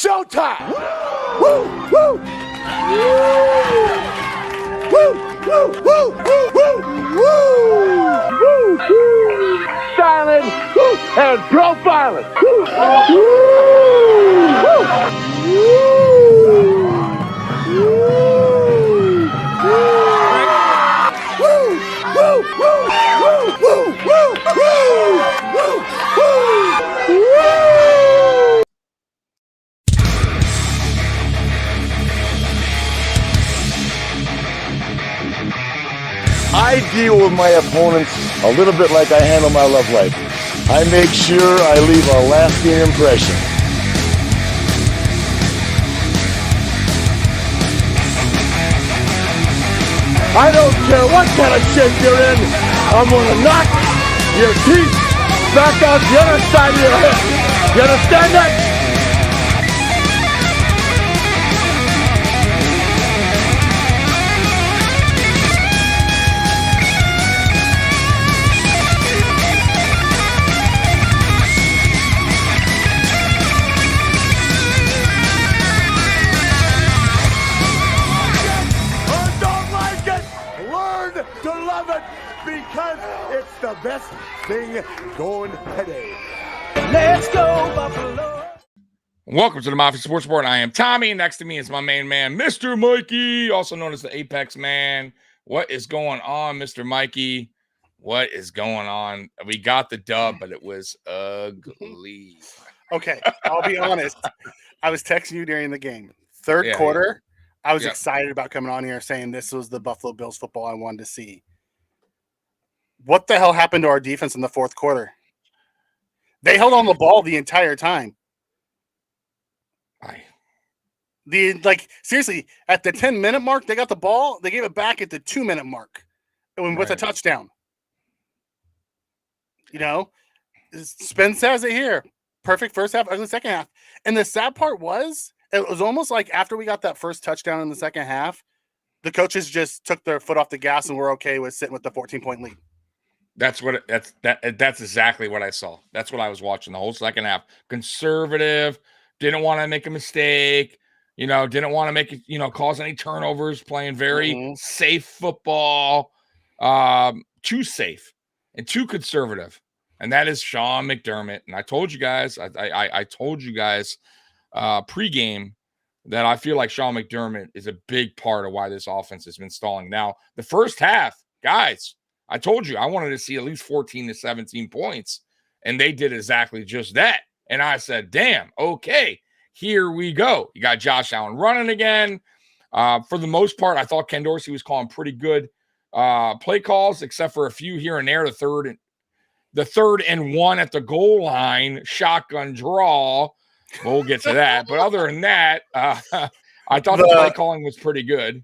showtime! Woo! Woo! Woo! Woo! Woo! Woo! Woo! Woo! Woo! Styling and profiling. Woo! I deal with my opponents a little bit like I handle my love life. I make sure I leave a lasting impression. I don't care what kind of shape you're in, I'm gonna knock your teeth back out the other side of your head. You understand that? Because it's the best thing going today. Let's go, Buffalo. Welcome to the Mafia Sports Report. I am Tommy. Next to me is my main man, Mr. Mikey, also known as the Apex Man. What is going on, Mr. Mikey? What is going on? We got the dub, but it was ugly. Okay, I'll be honest. I was texting you during the game. Third quarter, I was excited about coming on here saying this was the Buffalo Bills football I wanted to see. What the hell happened to our defense in the fourth quarter? They held on the ball the entire time. Seriously, at the 10-minute mark, they got the ball. They gave it back at the 2-minute mark with a touchdown. You know, Spence has it here. Perfect first half, ugly second half. And the sad part was, it was almost like after we got that first touchdown in the second half, the coaches just took their foot off the gas and were okay with sitting with the 14-point lead. That's exactly what I saw. That's what I was watching the whole second half. Conservative, didn't want to make a mistake, didn't want to make it, cause any turnovers, playing very safe football, too safe and too conservative. And that is Sean McDermott. And I told you guys, I told you guys pregame that I feel like Sean McDermott is a big part of why this offense has been stalling. Now, the first half, guys, I told you I wanted to see at least 14 to 17 points, and they did exactly just that. And I said, damn, okay, here we go. You got Josh Allen running again. For the most part, I thought Ken Dorsey was calling pretty good play calls, except for a few here and there. The third and one at the goal line, shotgun draw. We'll get to that. But other than that, I thought the play calling was pretty good.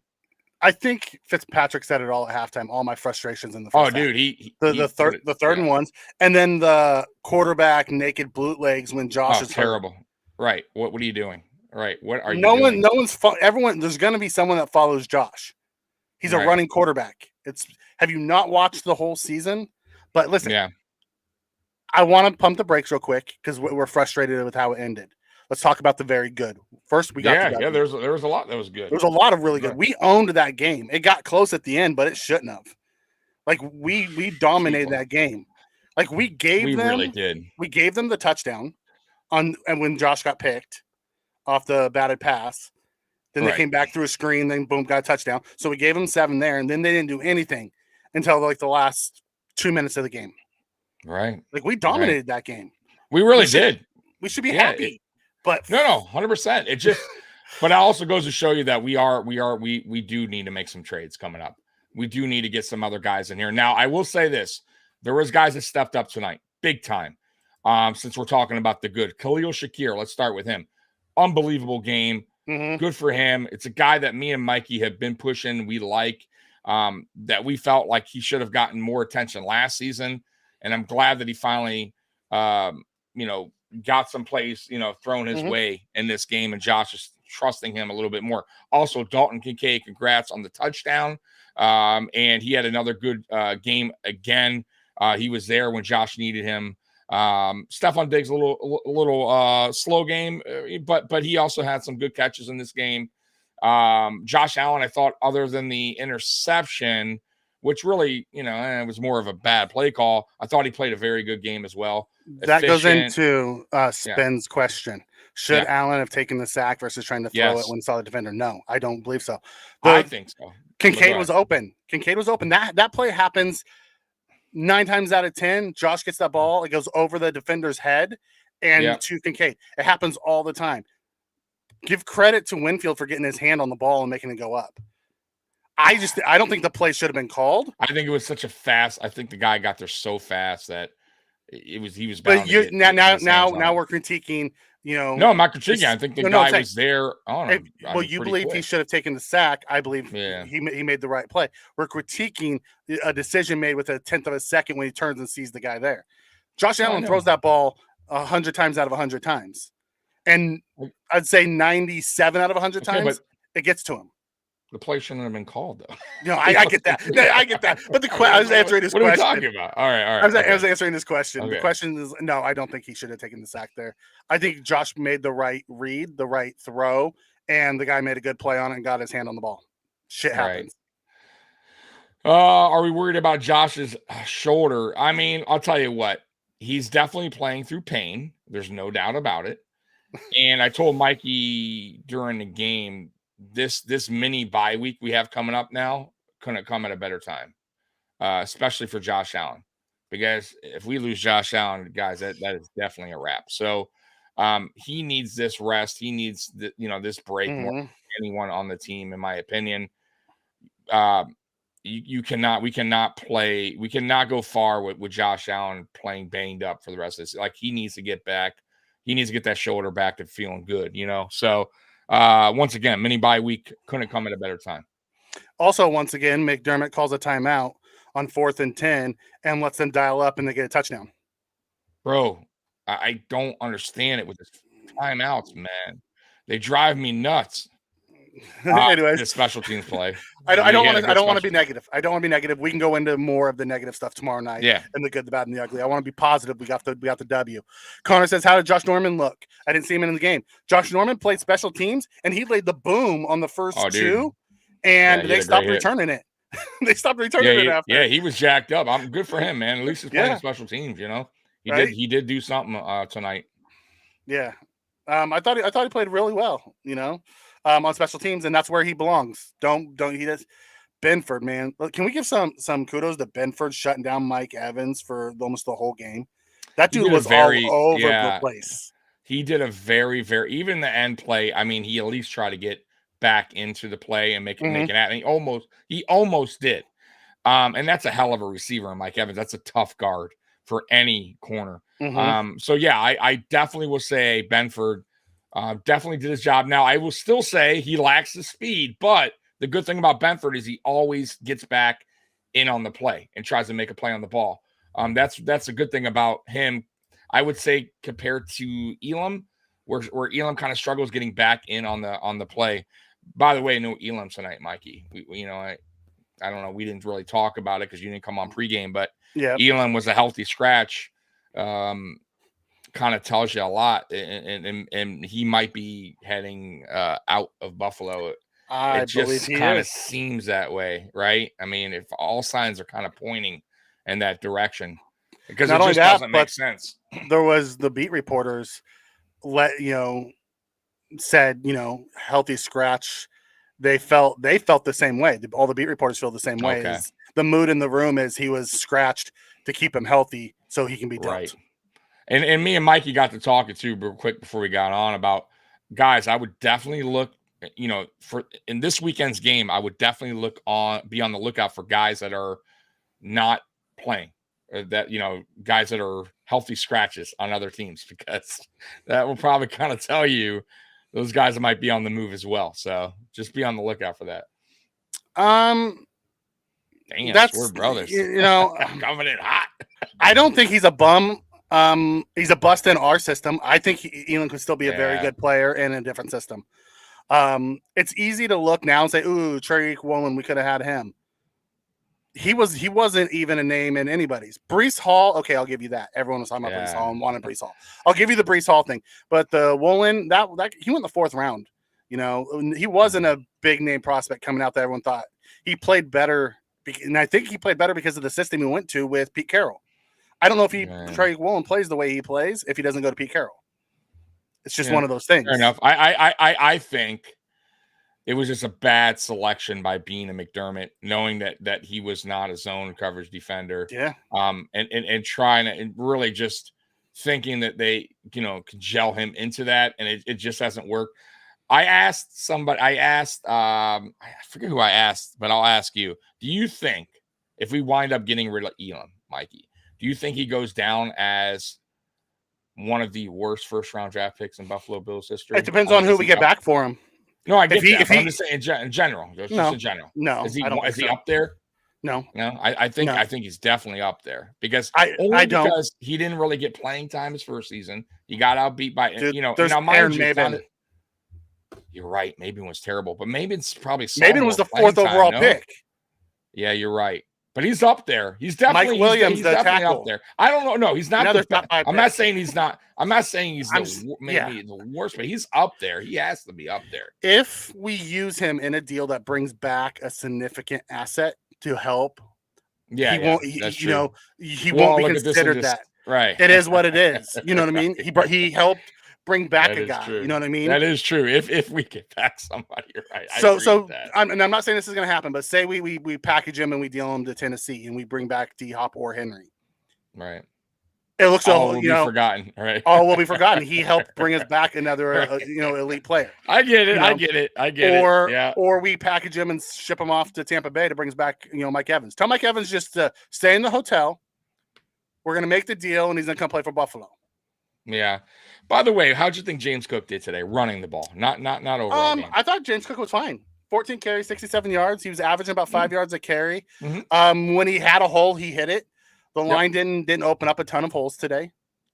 I think Fitzpatrick said it all at halftime. All my frustrations in the first half. Dude, the third and ones, and then the quarterback naked bootlegs when Josh is terrible. Hurt. Right? What are you doing? Right? What are you? No one's. Everyone. There's going to be someone that follows Josh. He's a running quarterback. Have you not watched the whole season? But listen, I want to pump the brakes real quick because we're frustrated with how it ended. Let's talk about the very good. First, we got there was a lot that was good. There was a lot of really good. We owned that game. It got close at the end, but it shouldn't have. Like we dominated that game. Like we really did. We gave them the touchdown and when Josh got picked off the batted pass. Then they came back through a screen, then boom, got a touchdown. So we gave them 7 there, and then they didn't do anything until like the last 2 minutes of the game. Right. Like we dominated that game. We really did. We should be happy. But no, 100%. It just, but it also goes to show you that we do need to make some trades coming up. We do need to get some other guys in here. Now, I will say this: there was guys that stepped up tonight, big time. Since we're talking about the good, Khalil Shakir, let's start with him. Unbelievable game, good for him. It's a guy that me and Mikey have been pushing. We like that. We felt like he should have gotten more attention last season, and I'm glad that he finally, got some plays, thrown his way in this game, and Josh is trusting him a little bit more. Also, Dalton Kincaid, congrats on the touchdown. And he had another good game again. He was there when Josh needed him. Stephon Diggs a little slow game, but he also had some good catches in this game. Josh Allen, I thought, other than the interception, which really, it was more of a bad play call, I thought he played a very good game as well. That goes into Spen's question. Should Allen have taken the sack versus trying to throw it when he saw the defender? No, I don't believe so. I think so. Kincaid was open. That play happens 9 times out of 10. Josh gets that ball. It goes over the defender's head and to Kincaid. It happens all the time. Give credit to Winfield for getting his hand on the ball and making it go up. I don't think the play should have been called. I think it was such a fast. I think the guy got there so fast that he was bound. But now we're critiquing. No, I'm not critiquing. I think the guy was there on him. You believe quick. He should have taken the sack. I believe he made the right play. We're critiquing a decision made with a 10th of a second when he turns and sees the guy there. Josh Allen throws that ball 100 times out of 100 times. And I'd say 97 out of 100 times, it gets to him. The play shouldn't have been called, though. No, I get that. I get that. But I was answering this question. What are we talking about? All right. I was answering this question. Okay. The question is, no, I don't think he should have taken the sack there. I think Josh made the right read, the right throw, and the guy made a good play on it and got his hand on the ball. Shit happens. Right. Are we worried about Josh's shoulder? I mean, I'll tell you what. He's definitely playing through pain. There's no doubt about it. And I told Mikey during the game, this mini bye week we have coming up now couldn't come at a better time, especially for Josh Allen, because if we lose Josh Allen, guys, that is definitely a wrap. So he needs this rest. He needs this break more than anyone on the team, in my opinion. We cannot go far with Josh Allen playing banged up for the rest of this. Like, he needs to get back. He needs to get that shoulder back to feeling good, So once again, mini bye week couldn't come at a better time. Also, once again, McDermott calls a timeout on 4th and 10 and lets them dial up and they get a touchdown. Bro, I don't understand it with this timeouts, man. They drive me nuts. Anyways, the special teams play. I don't want to be negative. I don't want to be negative. We can go into more of the negative stuff tomorrow night. Yeah. And the good, the bad, and the ugly. I want to be positive. We got the W. Connor says, how did Josh Norman look? I didn't see him in the game. Josh Norman played special teams and he laid the boom on the first two, and they stopped returning it. They stopped returning it after. Yeah, he was jacked up. I'm good for him, man. At least he's playing special teams. He did do something tonight. Yeah. I thought he played really well. On special teams, and that's where he belongs. He does. Benford, man, can we give some kudos to Benford shutting down Mike Evans for almost the whole game? That dude was all over the place. He did a very, very, even the end play. I mean, he at least tried to get back into the play and make it happen. He almost did. And that's a hell of a receiver, Mike Evans. That's a tough guard for any corner. So yeah, I definitely will say Benford definitely did his job. Now, I will still say he lacks the speed, but the good thing about Benford is he always gets back in on the play and tries to make a play on the ball. That's a good thing about him. I would say compared to Elam, where Elam kind of struggles getting back in on the play. By the way, no Elam tonight, Mikey. I don't know. We didn't really talk about it because you didn't come on pregame, but Elam was a healthy scratch. Kind of tells you a lot, and he might be heading out of Buffalo. It just kind of seems that way, right? I mean, if all signs are kind of pointing in that direction, because it just doesn't make sense. There was the beat reporters said healthy scratch. They felt the same way. All the beat reporters feel the same way. Okay. The mood in the room is he was scratched to keep him healthy so he can be dealt. Right. And me and Mikey got to talking too real quick before we got on about, guys, I would definitely look, for in this weekend's game, I would definitely be on the lookout for guys that are not playing, guys that are healthy scratches on other teams, because that will probably kind of tell you those guys that might be on the move as well. So just be on the lookout for that. Damn, we're brothers. Coming in hot. I don't think he's a bum. He's a bust in our system. I think Elam could still be a very good player in a different system. It's easy to look now and say, ooh, Trey Woolen, we could have had him. he wasn't even a name in anybody's. Breece Hall, okay, I'll give you that. Everyone was talking about Breece Hall and wanted Breece Hall. I'll give you the Breece Hall thing. But the Woolen, that he went in the 4th round. You know, he wasn't a big name prospect coming out that everyone thought. He played better, and I think he played better because of the system he went to with Pete Carroll. I don't know if Trey Woolen plays the way he plays if he doesn't go to Pete Carroll. It's just one of those things. Fair enough. I think it was just a bad selection by Bean and McDermott, knowing that he was not a zone coverage defender. Yeah. And trying to, and really just thinking that they, could gel him into that, and it just hasn't worked. I asked somebody, I forget who I asked, but I'll ask you. Do you think if we wind up getting rid of Elam, Mikey, do you think he goes down as one of the worst first-round draft picks in Buffalo Bills history? It depends on who we get back for him. No, I get that. I'm just saying in general. Just in general. No. Is he up there? No. No. I think he's definitely up there because because he didn't really get playing time his first season. He got outbeat by There's Aaron Maben. You're right. Maben was terrible, but Maben's probably Maben was the 4th overall pick. Yeah, you're right. But he's up there. He's definitely Mike Williams, he's the definitely tackle. Up there. I don't know. No, he's not. I'm not saying he's not. I'm not saying he's maybe the worst, but he's up there. He has to be up there. If we use him in a deal that brings back a significant asset to help, he won't. He won't be considered that. Right. It is what it is. You know what I mean? He helped bring back a guy. True. You know what I mean? That is true. If we get back somebody, you're right. I'm not saying this is going to happen, but say we package him and we deal him to Tennessee and we bring back D-Hop or Henry. Right. It looks all will be forgotten. Right. All will be forgotten. He helped bring us back another elite player. I get it. I get it. Or we package him and ship him off to Tampa Bay to bring us back. Mike Evans. Tell Mike Evans just to stay in the hotel. We're going to make the deal, and he's going to come play for Buffalo. Yeah. By the way, how'd you think James Cook did today running the ball? Not overall game. I thought James Cook was fine. 14 carries, 67 yards. He was averaging about 5 yards a carry. Mm-hmm. When he had a hole, he hit it. The line didn't open up a ton of holes today.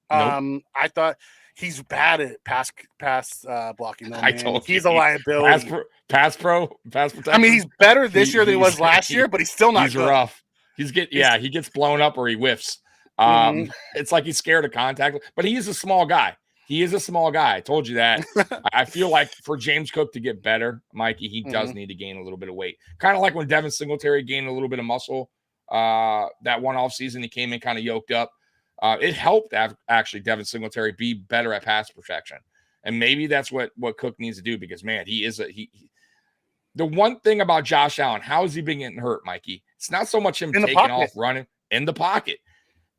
Nope. I thought he's bad at pass blocking. Though, I told you, he's a liability. Pass protection. I mean, he's better this year than he was last year, but he's still not. He's good. Rough. He gets blown up or he whiffs. It's like he's scared of contact, but he is a small guy. I told you that. I feel like for James Cook to get better, Mikey, he does need to gain a little bit of weight. Kind of like when Devin Singletary gained a little bit of muscle that one off season. He came in kind of yoked up. It helped actually Devin Singletary be better at pass protection. And maybe that's what Cook needs to do because, man, the one thing about Josh Allen, how has he been getting hurt, Mikey? It's not so much him taking off running in the pocket.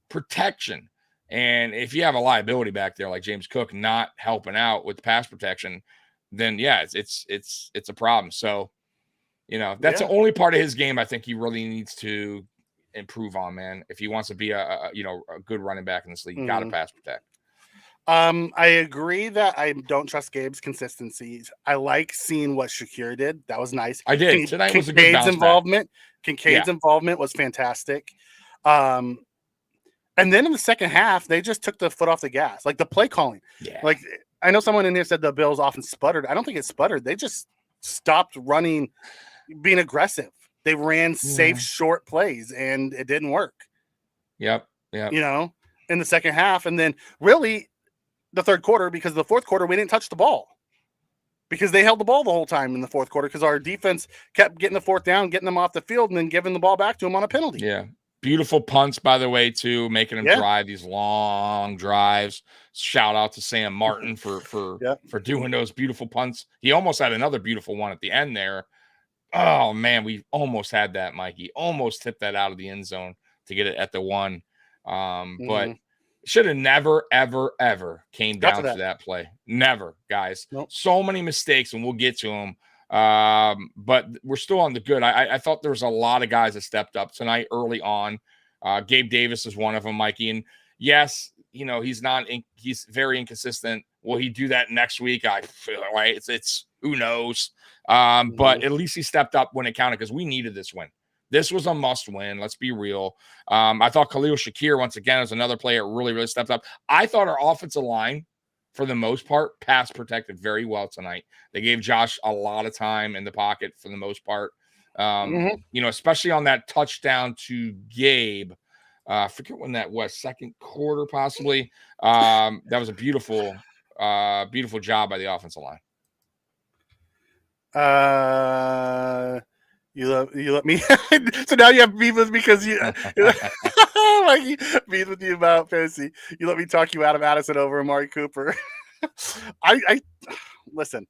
Protection. And if you have a liability back there like James Cook not helping out with pass protection, then it's a problem. So, that's the only part of his game I think he really needs to improve on, man. If he wants to be a good running back in this league, you got to pass protect. I agree that I don't trust Gabe's consistencies. I like seeing what Shakir did. That was nice. I did. Tonight was a good bounce involvement. Kincaid's involvement was fantastic. And then in the second half, they just took the foot off the gas. Like the play calling. Yeah. Like I know someone in here said the Bills often sputtered. I don't think it sputtered. They just stopped running, being aggressive. They ran safe, short plays, and it didn't work. Yep. In the second half. And then really the third quarter, because the fourth quarter, we didn't touch the ball. Because they held the ball the whole time in the fourth quarter because our defense kept getting the fourth down, getting them off the field, and then giving the ball back to them on a penalty. Yeah. Beautiful punts, by the way, too, making them drive these long drives. Shout out to Sam Martin for doing those beautiful punts. He almost had another beautiful one at the end there. Oh, man, we almost had that, Mikey. Almost tipped that out of the end zone to get it at the one. But should have never, ever, ever came down to that play. Never, guys. Nope. So many mistakes, and we'll get to them. But we're still on the good. I thought there was a lot of guys that stepped up tonight early on. Gabe Davis is one of them, Mikey. And yes, he's very inconsistent. Will he do that next week? I feel like it's who knows. But at least he stepped up when it counted because we needed this win. This was a must win. Let's be real. I thought Khalil Shakir, once again, is another player that really, really stepped up. I thought our offensive line, for the most part, pass protected very well tonight. They gave Josh a lot of time in the pocket for the most part. You know, especially on that touchdown to Gabe. I forget when that was, second quarter possibly. That was a beautiful job by the offensive line. You let me. So now you have beef with me because you like beef with you about fantasy. You let me talk you out of Addison over Amari Cooper. I listen.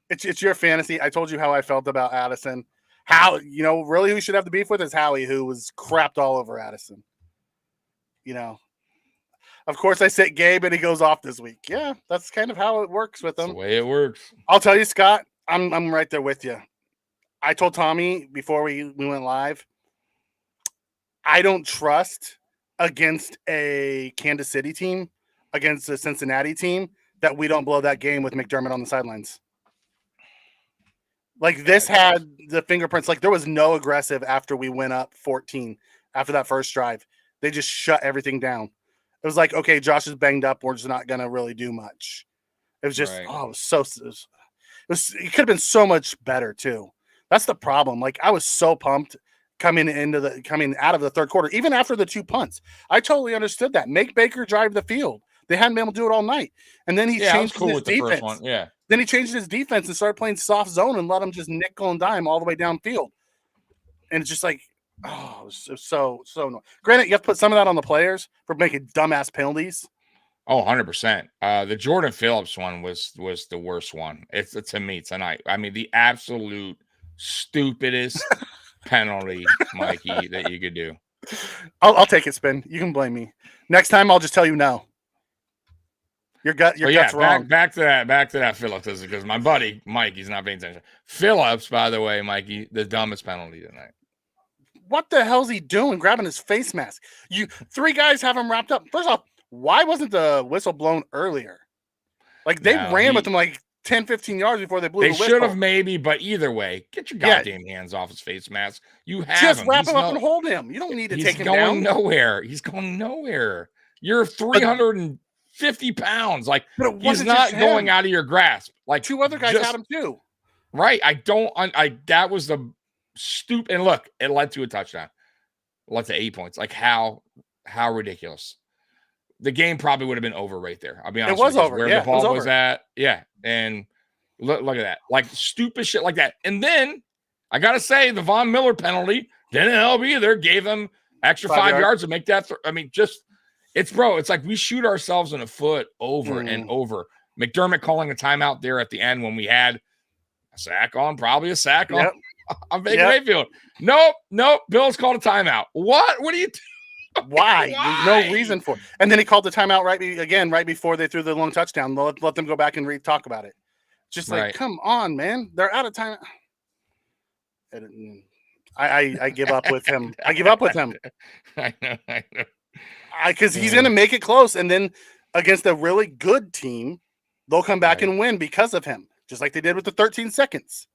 It's your fantasy. I told you how I felt about Addison. How, you know, really who should have the beef with is Howie, who was crapped all over Addison. You know, of course I sit Gabe and he goes off this week. Yeah, that's kind of how it works with him. That's the way it works. I'll tell you, Scott, I'm right there with you. I told Tommy before we went live, I don't trust against a Kansas City team, against a Cincinnati team, that we don't blow that game with McDermott on the sidelines. Like, this had the fingerprints. Like, there was no aggressive after we went up 14 after that first drive. They just shut everything down. It was like, okay, Josh is banged up. We're just not going to really do much. It was just, it could have been so much better too. That's the problem. Like, I was so pumped coming out of the third quarter, even after the 2 punts. I totally understood that. Make Baker drive the field. They hadn't been able to do it all night. And then he changed his defense. First one. Then he changed his defense and started playing soft zone and let him just nickel and dime all the way downfield. And it's just like, oh, it was so annoying. Granted, you have to put some of that on the players for making dumbass penalties. Oh, 100%. The Jordan Phillips one was the worst one. It's to me tonight. I mean, the absolute stupidest penalty, Mikey, that you could do. I'll take it, Spin. You can blame me. Next time, I'll just tell you no. Your gut's wrong. Back to that Phillips, because my buddy Mikey's not paying attention. Phillips, by the way, Mikey, the dumbest penalty tonight. What the hell's he doing? Grabbing his face mask. 3 guys have him wrapped up. First off, why wasn't the whistle blown earlier? Like, they ran with him like 10, 15 yards before they blew the whistle. They should have maybe, but either way, get your goddamn hands off his face mask. You have just him. Wrap him up and hold him. You don't need to take him down. He's going nowhere. You're 350 pounds. Like, he's not going out of your grasp. Like, 2 other guys had him too. Right. That was the stupid. And look, it led to a touchdown. It led to 8 points. Like, how ridiculous. The game probably would have been over right there. I'll be honest. It was over. Where the ball was at. Yeah. And look at that. Like, stupid shit like that. And then I got to say, the Von Miller penalty didn't help either. Gave them extra 5 yards to make that. It's like we shoot ourselves in the foot over and over. McDermott calling a timeout there at the end when we had probably a sack on Baker Mayfield. Nope. Bill's called a timeout. What? What are you doing? Why? There's no reason for it. And then he called the timeout right before they threw the long touchdown. Let them go back and talk about it. Just like, come on, man. They're out of time. I give up with him. I give up with him. I know. Because he's going to make it close. And then against a really good team, they'll come back and win because of him. Just like they did with the 13 seconds.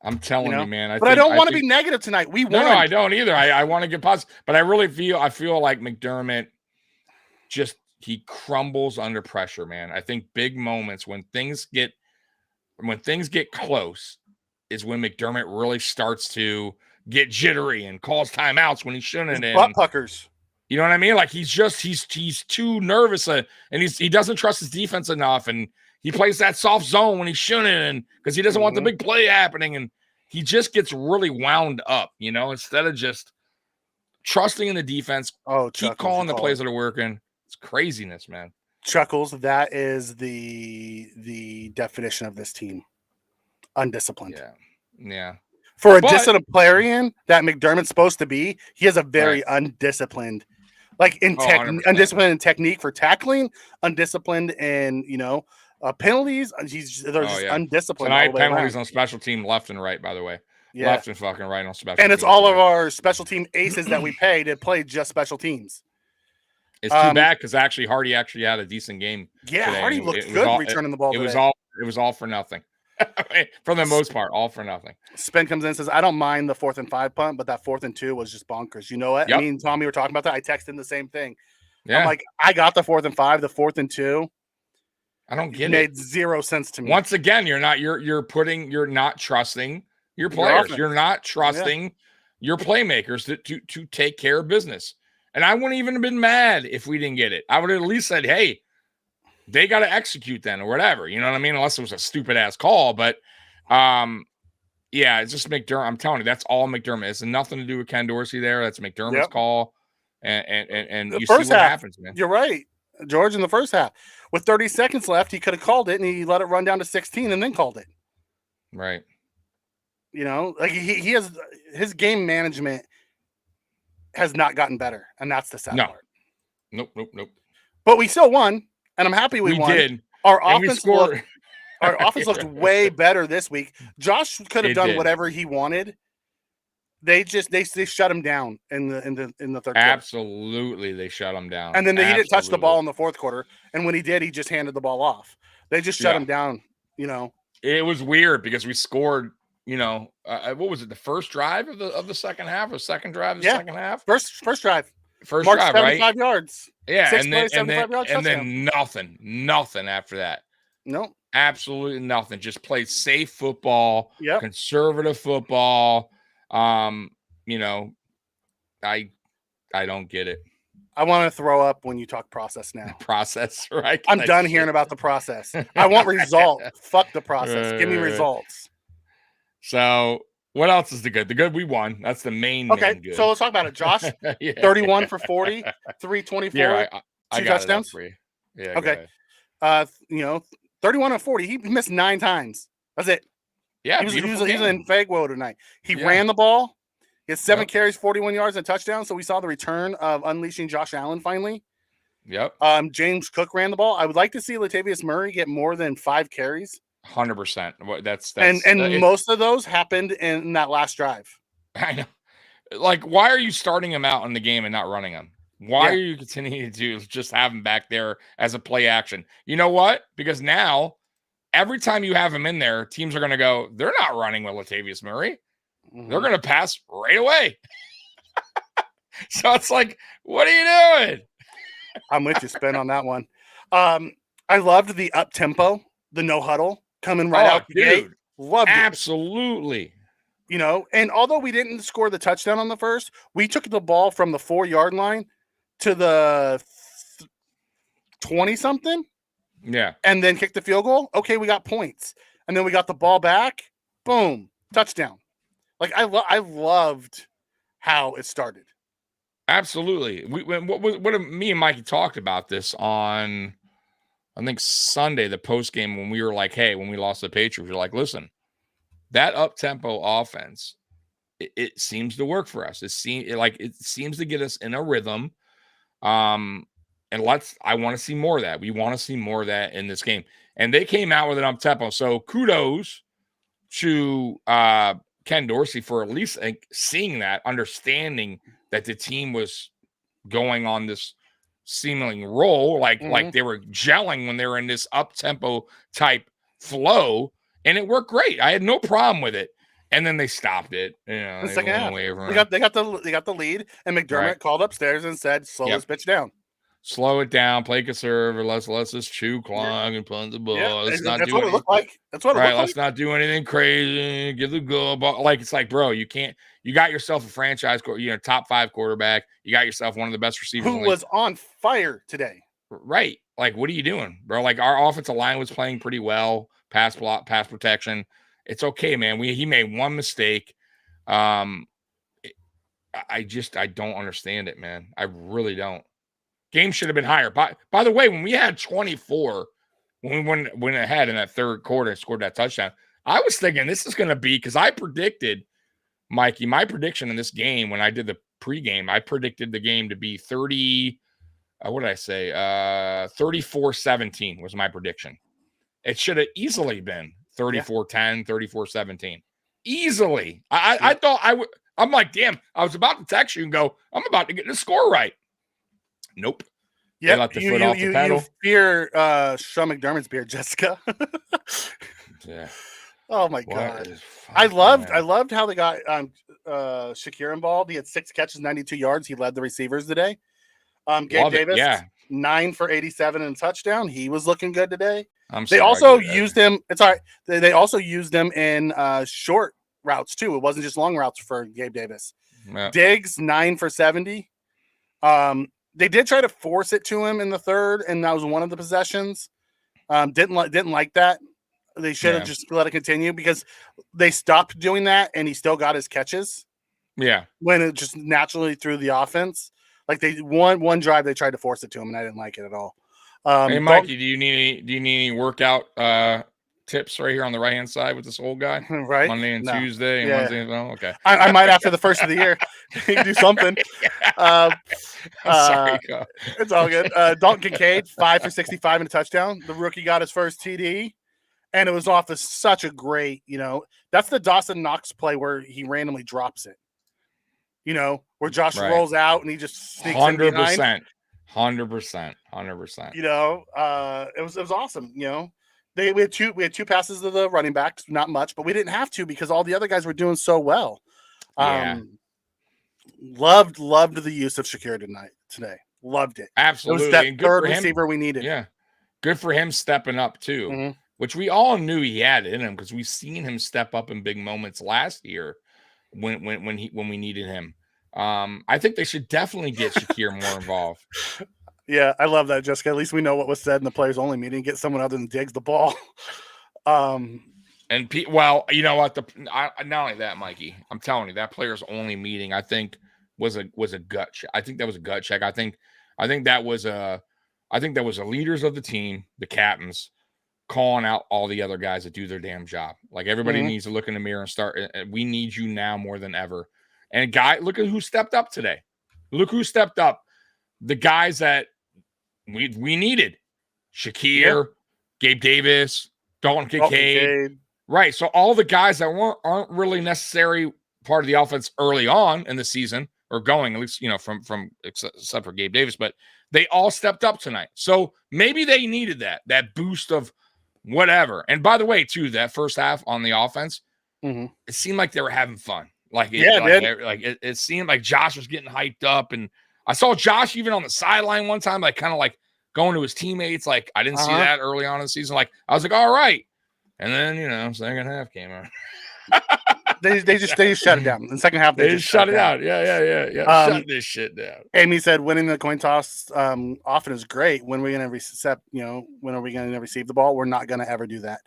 I'm telling you, man. I don't want to be negative tonight. We won. No, I don't either. I want to get positive, but I really feel like McDermott he crumbles under pressure, man. I think big moments when things get close is when McDermott really starts to get jittery and calls timeouts when he shouldn't. Butt puckers. You know what I mean? Like, he's too nervous and he doesn't trust his defense enough, and he plays that soft zone when he shouldn't, and because he doesn't want the big play happening, and he just gets really wound up, instead of just trusting in the defense. Keep calling the plays that are working. It's craziness, man. Chuckles, that is the definition of this team. Undisciplined. Yeah. For a disciplinarian that McDermott's supposed to be, he has a very undisciplined, like undisciplined in technique for tackling, undisciplined in, penalties. They're just undisciplined. Tonight, penalties on special team left and right, by the way. Yeah. Left and fucking right on special And it's all of our special team aces that we pay to play just special teams. It's too bad because Hardy actually had a decent game. Yeah, today. Hardy looked good returning the ball. It was all for nothing. For the most part, all for nothing. Spen comes in and says, I don't mind the 4th and 5 punt, but that 4th and 2 was just bonkers. You know what? Yep. Me and Tommy were talking about that. I texted him the same thing. Yeah. I'm like, I got the 4th and 5, the 4th and 2. I don't get it. Made 0 sense to me. Once again, you're not trusting your players. You're not trusting your playmakers to take care of business. And I wouldn't even have been mad if we didn't get it. I would have at least said, hey, they got to execute then or whatever. You know what I mean? Unless it was a stupid ass call. But it's just McDermott. I'm telling you, that's all McDermott. It's nothing to do with Ken Dorsey there. That's McDermott's call. And the you see what happens, man. You're right, George. In the first half, with 30 seconds left, he could have called it, and he let it run down to 16 and then called it. Right. You know, like he has his game management has not gotten better, and that's the sad part. Nope. But we still won, and I'm happy we won. Did. Our offense looked way better this week. Josh could have done whatever he wanted. They shut him down in the third quarter. Absolutely, they shut him down. And then he didn't touch the ball in the fourth quarter. And when he did, he just handed the ball off. They just shut him down. You know, it was weird because we scored. You know, what was it? The first drive of the second half, or second drive of the second half? First drive. First Mark drive, 75 right? yards. Yeah, and then nothing after that. Nope. Absolutely nothing. Just play safe football, conservative football. You know, I don't get it. I want to throw up when you talk process now. Process, right? I'm done hearing about the process. I want results. Fuck the process. Give me results. So what else is the good? The good we won. That's the main good. So let's talk about it. Josh, 31 for 40, 324, I two got touchdowns. For you. Yeah. Okay. 31 and 40. He missed 9 times. That's it. Yeah. He was in Fagwo tonight. He ran the ball. He had 7 carries, 41 yards, and a touchdown. So we saw the return of unleashing Josh Allen finally. Yep. James Cook ran the ball. I would like to see Latavius Murray get more than 5 carries. 100%. That's most of those happened in that last drive. I know. Like, why are you starting him out in the game and not running him? Why are you continuing to just have him back there as a play action? You know what? Because now, every time you have him in there, teams are going to go, they're not running with Latavius Murray. Mm-hmm. They're going to pass right away. So it's like, what are you doing? I'm with you, Spin, on that one. I loved the up tempo, the no huddle coming right out the gate. Loved it. Absolutely. You know, and although we didn't score the touchdown on the first, we took the ball from the 4-yard line to the 20-something. Yeah. And then kicked the field goal. Okay, we got points. And then we got the ball back. Boom. Touchdown. Like, I loved how it started. Absolutely. What me and Mikey talked about this on, I think, Sunday, the post game, when we were like, hey, when we lost the Patriots, we were like, listen, that up-tempo offense, it seems to work for us. It seems to get us in a rhythm. And I want to see more of that. We want to see more of that in this game. And they came out with an up-tempo. So kudos to Ken Dorsey for at least seeing that, understanding that the team was going on this seemingly roll, like they were gelling when they were in this up-tempo type flow. And it worked great. I had no problem with it. And then they stopped it. You know, the second half. They got the lead, and McDermott called upstairs and said, "Slow this bitch down. Slow it down. Play conservative. Let's just chew clock and punt the ball. Let's not do anything. That's what it looked like. Let's not do anything crazy. Give the goal ball. Like, it's like, bro, you can't. You got yourself a franchise, top 5 quarterback. You got yourself one of the best receivers. Who was on fire today? Right. Like, what are you doing, bro? Like, our offensive line was playing pretty well. Pass block, pass protection. It's okay, man. He made one mistake. I don't understand it, man. I really don't. Game should have been higher. By the way, when we had 24, when we went ahead in that third quarter and scored that touchdown, I was thinking this is going to be, because I predicted, Mikey, my prediction in this game when I did the pregame, I predicted the game to be 30. What did I say? 34-17 was my prediction. It should have easily been 34-10, 34-17. Easily. I thought I would. I'm like, damn, I was about to text you and go, I'm about to get the score right. Nope. Yeah, let the foot off the pedal. You fear Sean McDermott's beard, Jessica. Yeah. Oh my God. I loved how they got Shakir involved. He had 6 catches, 92 yards. He led the receivers today. Gabe Davis, 9 for 87 and a touchdown. He was looking good today. They also used him. It's all right. They also used him in short routes too. It wasn't just long routes for Gabe Davis. Yeah. Diggs 9 for 70. They did try to force it to him in the third, and that was one of the possessions. Didn't like that. They should have just let it continue because they stopped doing that, and he still got his catches. Yeah, when it just naturally threw the offense. Like they one drive, they tried to force it to him, and I didn't like it at all. Hey, Mikey, do you need any workout tips right here on the right hand side with this old guy? Right, Monday and Tuesday and Wednesday. No, okay. I might after the first of the year do something. Sorry, it's all good. Dalton Kincaid 5 for 65 and a touchdown. The rookie got his first TD, and it was off of such a great. That's the Dawson Knox play where he randomly drops it. Where Josh rolls out and he just sneaks 100%. 100%. It was awesome. We had two passes to the running backs, not much, but we didn't have to because all the other guys were doing so well. Loved the use of Shakir today. Loved it. Absolutely. It was that third receiver we needed. Yeah. Good for him stepping up too, which we all knew he had in him because we've seen him step up in big moments last year when we needed him. I think they should definitely get Shakir more involved. Yeah, I love that, Jessica. At least we know what was said in the players only meeting. Get someone other than Diggs the ball. Well, you know what? Not only that, Mikey, I'm telling you, that players only meeting, I think, was a gut check. I think that was a gut check. I think that was the leaders of the team, the captains, calling out all the other guys that do their damn job. Like everybody needs to look in the mirror and start. We need you now more than ever. And look at who stepped up today. Look who stepped up. The guys that we needed. Shakir, Gabe Davis, Dalton Kincaid. Right. So all the guys that aren't really necessary part of the offense early on in the season or going, at least, from except for Gabe Davis, but they all stepped up tonight. So maybe they needed that boost of whatever. And by the way, too, that first half on the offense, it seemed like they were having fun. It seemed like Josh was getting hyped up, and I saw Josh even on the sideline one time, like kind of like going to his teammates. Like I didn't see that early on in the season. Like I was like, all right, and then second half came out. they just shut it down. In the second half, they just shut it out. Yeah. Shut this shit down. Amy said, winning the coin toss often is great. When are we going to accept? When are we going to receive the ball? We're not going to ever do that.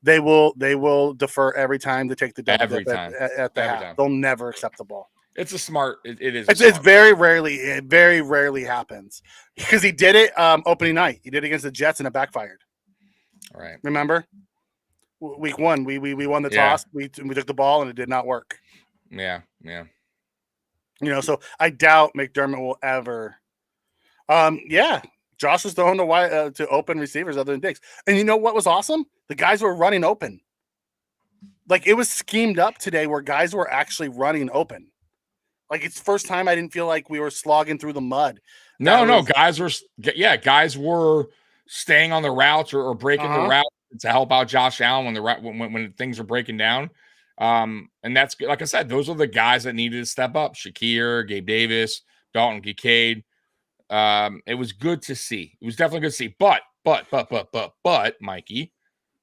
They will defer every time to take the double every dip time at the half. They'll never accept the ball. It's a smart. It is. It's very rarely. It very rarely happens because he did it opening night. He did it against the Jets and it backfired. All right. Remember, week 1, we won the toss. We took the ball and it did not work. Yeah. So I doubt McDermott will ever. Josh was throwing to open receivers other than Diggs. And you know what was awesome? The guys were running open. Like it was schemed up today where guys were actually running open. Like it's the first time I didn't feel like we were slogging through the mud. Guys were staying on the routes or breaking the route to help out Josh Allen when things are breaking down. And that's like I said, those are the guys that needed to step up. Shakir, Gabe Davis, Dalton Kincaid. It was good to see. It was definitely good to see. But Mikey,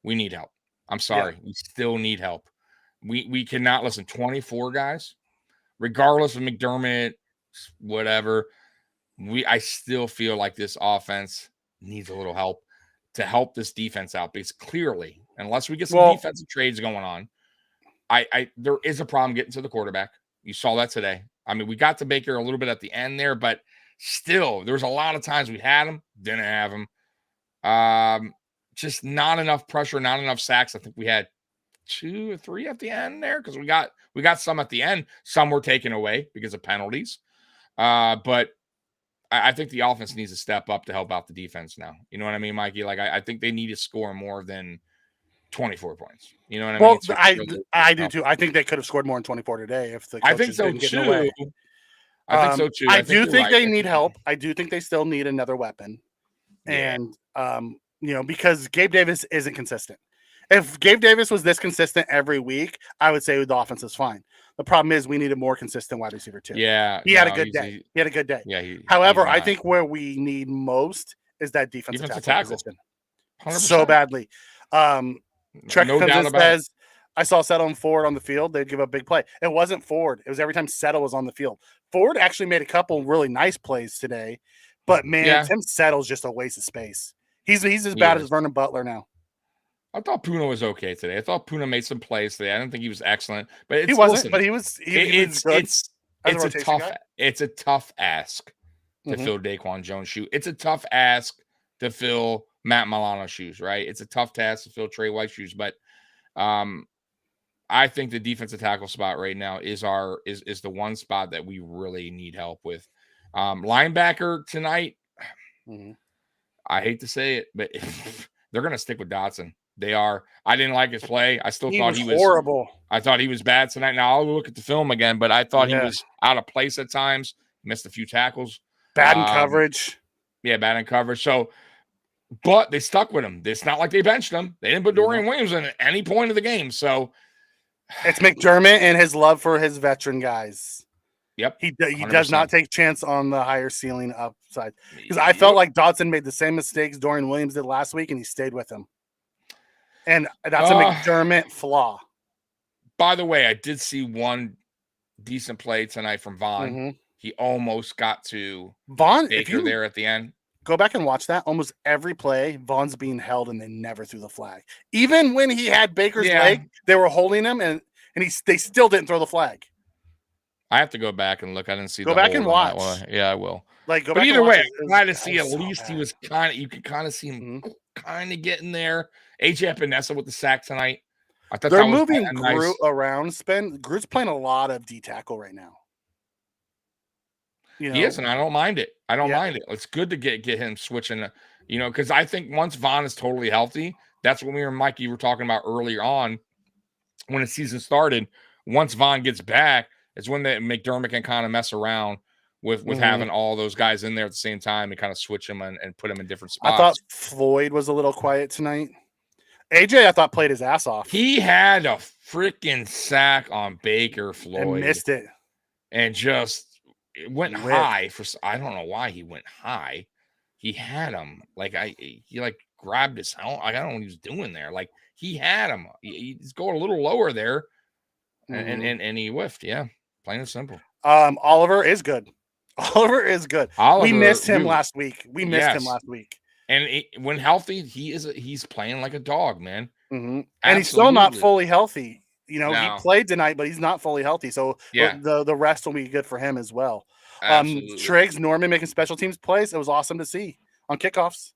we need help. I'm sorry. We still need help. We cannot listen. 24 guys, regardless of McDermott, whatever. I still feel like this offense needs a little help to help this defense out because clearly, unless we get some defensive trades going on, there is a problem getting to the quarterback. You saw that today. I mean, we got to Baker a little bit at the end there, but still, there was a lot of times we had him, didn't have him. Just not enough pressure, not enough sacks. I think we had 2 or 3 at the end there because we got some at the end. Some were taken away because of penalties. But I think the offense needs to step up to help out the defense now. You know what I mean, Mikey? Like I think they need to score more than 24 points. You know what I mean? I do too. I think they could have scored more than 24 today if the coaches I think so didn't get too. away. I think so too. I do think they need help. I do think they still need another weapon. Yeah. And because Gabe Davis isn't consistent. If Gabe Davis was this consistent every week, I would say the offense is fine. The problem is we need a more consistent wide receiver too. Yeah. He had a good day. He had a good day. Yeah. However, I think where we need most is that defensive tackle position. 100%. So badly. Trek says I saw Settle and Ford on the field. They'd give a big play. It wasn't Ford. It was every time Settle was on the field. Ford actually made a couple really nice plays today. But, man, Tim Settle's just a waste of space. He's as bad as Vernon Butler now. I thought Puna was okay today. I thought Puna made some plays today. I didn't think he was excellent. But he wasn't, but he was good. It's a tough ask to fill Daquan Jones' shoe. It's a tough ask to fill Matt Milano's shoes, right? It's a tough task to fill Trey White's shoes. But I think the defensive tackle spot right now is the one spot that we really need help with. Linebacker tonight, I hate to say it, but they're going to stick with Dotson. They are. I didn't like his play. I still thought he was horrible. I thought he was bad tonight. Now I'll look at the film again, but I thought he was out of place at times. Missed a few tackles. Bad in coverage. Yeah, bad in coverage. So, but they stuck with him. It's not like they benched him. They didn't put Dorian Williams in at any point of the game. So it's McDermott and his love for his veteran guys. Yep. He does not take chance on the higher ceiling upside. Because I felt like Dotson made the same mistakes Dorian Williams did last week, and he stayed with him. And that's a McDermott flaw. By the way, I did see one decent play tonight from Vaughn. He almost got to Baker there at the end. Go back and watch that. Almost every play, Vaughn's being held, and they never threw the flag. Even when he had Baker's leg, they were holding him, and they still didn't throw the flag. I have to go back and look. I didn't see. Go back and watch. Yeah, I will. But either way, I'm glad to see at least he was you could kind of see him kind of getting there. AJ Epinesa with the sack tonight. I thought they're moving Groot around. Groot's playing a lot of D tackle right now. He is, and I don't mind it. I don't mind it. It's good to get him switching. Because I think once Vaughn is totally healthy, that's what me and Mikey were talking about earlier on when the season started. Once Vaughn gets back, it's when McDermott can kind of mess around with having all those guys in there at the same time and kind of switch them and put them in different spots. I thought Floyd was a little quiet tonight. AJ, I thought, played his ass off. He had a freaking sack on Baker Floyd. And missed it. And just went high for – I don't know why he went high. He had him. He grabbed his helmet. I don't know what he was doing there. He had him. He's going a little lower there. And he whiffed. Yeah, plain and simple. Oliver is good. We missed him last week. And when healthy, he's playing like a dog, man. And he's still not fully healthy. He played tonight, but he's not fully healthy. So the rest will be good for him as well. Triggs, Norman making special teams plays. It was awesome to see on kickoffs.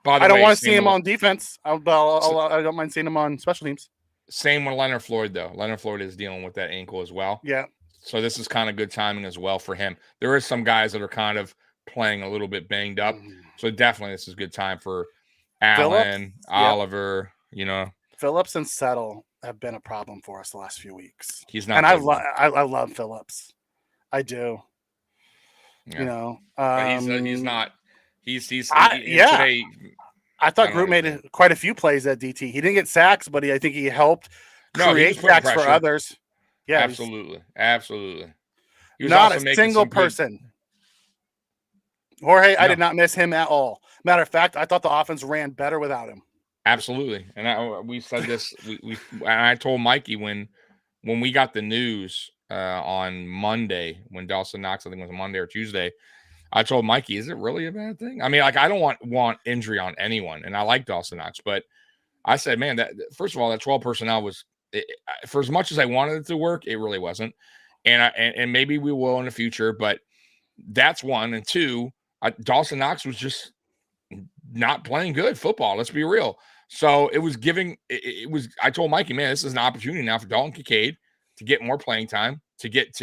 I don't want to see him on defense. I don't mind seeing him on special teams. Same with Leonard Floyd, though. Leonard Floyd is dealing with that ankle as well. Yeah. So this is kind of good timing as well for him. There is some guys that are kind of playing a little bit banged up. So definitely this is a good time for Allen, Oliver, Phillips and Settle have been a problem for us the last few weeks. He's not. And I love Phillips. I do. Yeah. But he's not. Today, I thought Groot made quite a few plays at DT. He didn't get sacks, but I think he helped create sacks for others. Yeah, absolutely. He was not a single person. Jorge, I did not miss him at all. Matter of fact, I thought the offense ran better without him. Absolutely, and we said this. And I told Mikey when we got the news on Monday when Dawson Knox, I think it was Monday or Tuesday. I told Mikey, is it really a bad thing? I mean, I don't want injury on anyone, and I like Dawson Knox, but I said, man, that first of all, that 12 personnel was for as much as I wanted it to work, it really wasn't, and maybe we will in the future, but that's one, and two, Dawson Knox was just not playing good football. Let's be real. So it was I told Mikey, man, this is an opportunity now for Dalton Kincaid to get more playing time, to get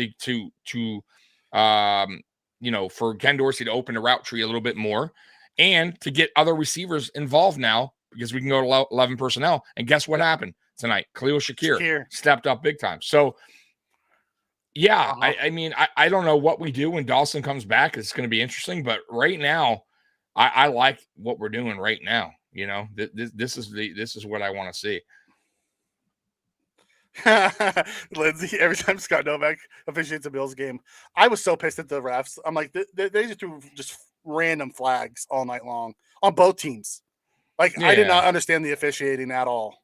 for Ken Dorsey to open the route tree a little bit more and to get other receivers involved now because we can go to 11 personnel. And guess what happened tonight? Khalil Shakir stepped up big time. So, yeah, I mean, I don't know what we do when Dawson comes back. It's going to be interesting. But right now, I like what we're doing right now. This is what I want to see. Lindsay, every time Scott Novak officiates a Bills game, I was so pissed at the refs. I'm like, they just threw just random flags all night long on both teams. I did not understand the officiating at all.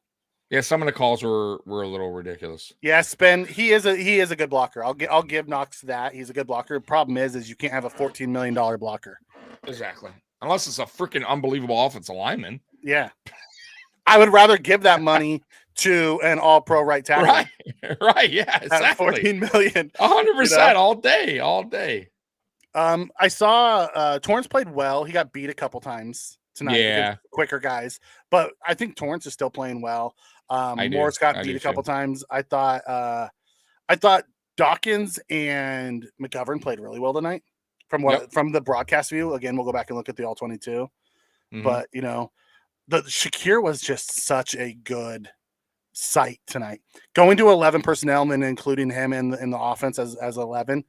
Yeah, some of the calls were a little ridiculous. Yeah, Ben, he is a good blocker. I'll give Knox that. He's a good blocker. Problem is you can't have a $14 million blocker. Exactly. Unless it's a freaking unbelievable offensive lineman. Yeah. I would rather give that money to an all-pro right tackle. Right. Yeah, exactly. $14 million. 100% all day. I saw Torrance played well. He got beat a couple times tonight. Yeah. Quicker guys. But I think Torrance is still playing well. Morris got beat a couple times. I thought Dawkins and McGovern played really well tonight. From the broadcast view. Again, we'll go back and look at the all 22. Mm-hmm. But the Shakir was just such a good sight tonight. Going to 11 personnel and then including him in the offense as 11.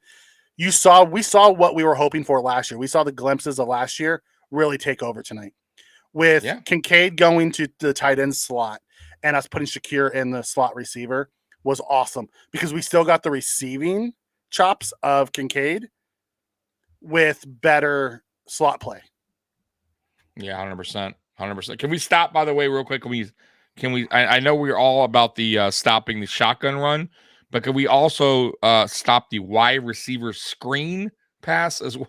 We saw what we were hoping for last year. We saw the glimpses of last year really take over tonight. With Kincaid going to the tight end slot and us putting Shakir in the slot receiver was awesome because we still got the receiving chops of Kincaid with better slot play. Yeah, 100%. 100%. Can we stop, by the way, real quick? Can we? I know we're all about the stopping the shotgun run, but can we also stop the wide receiver screen pass as well?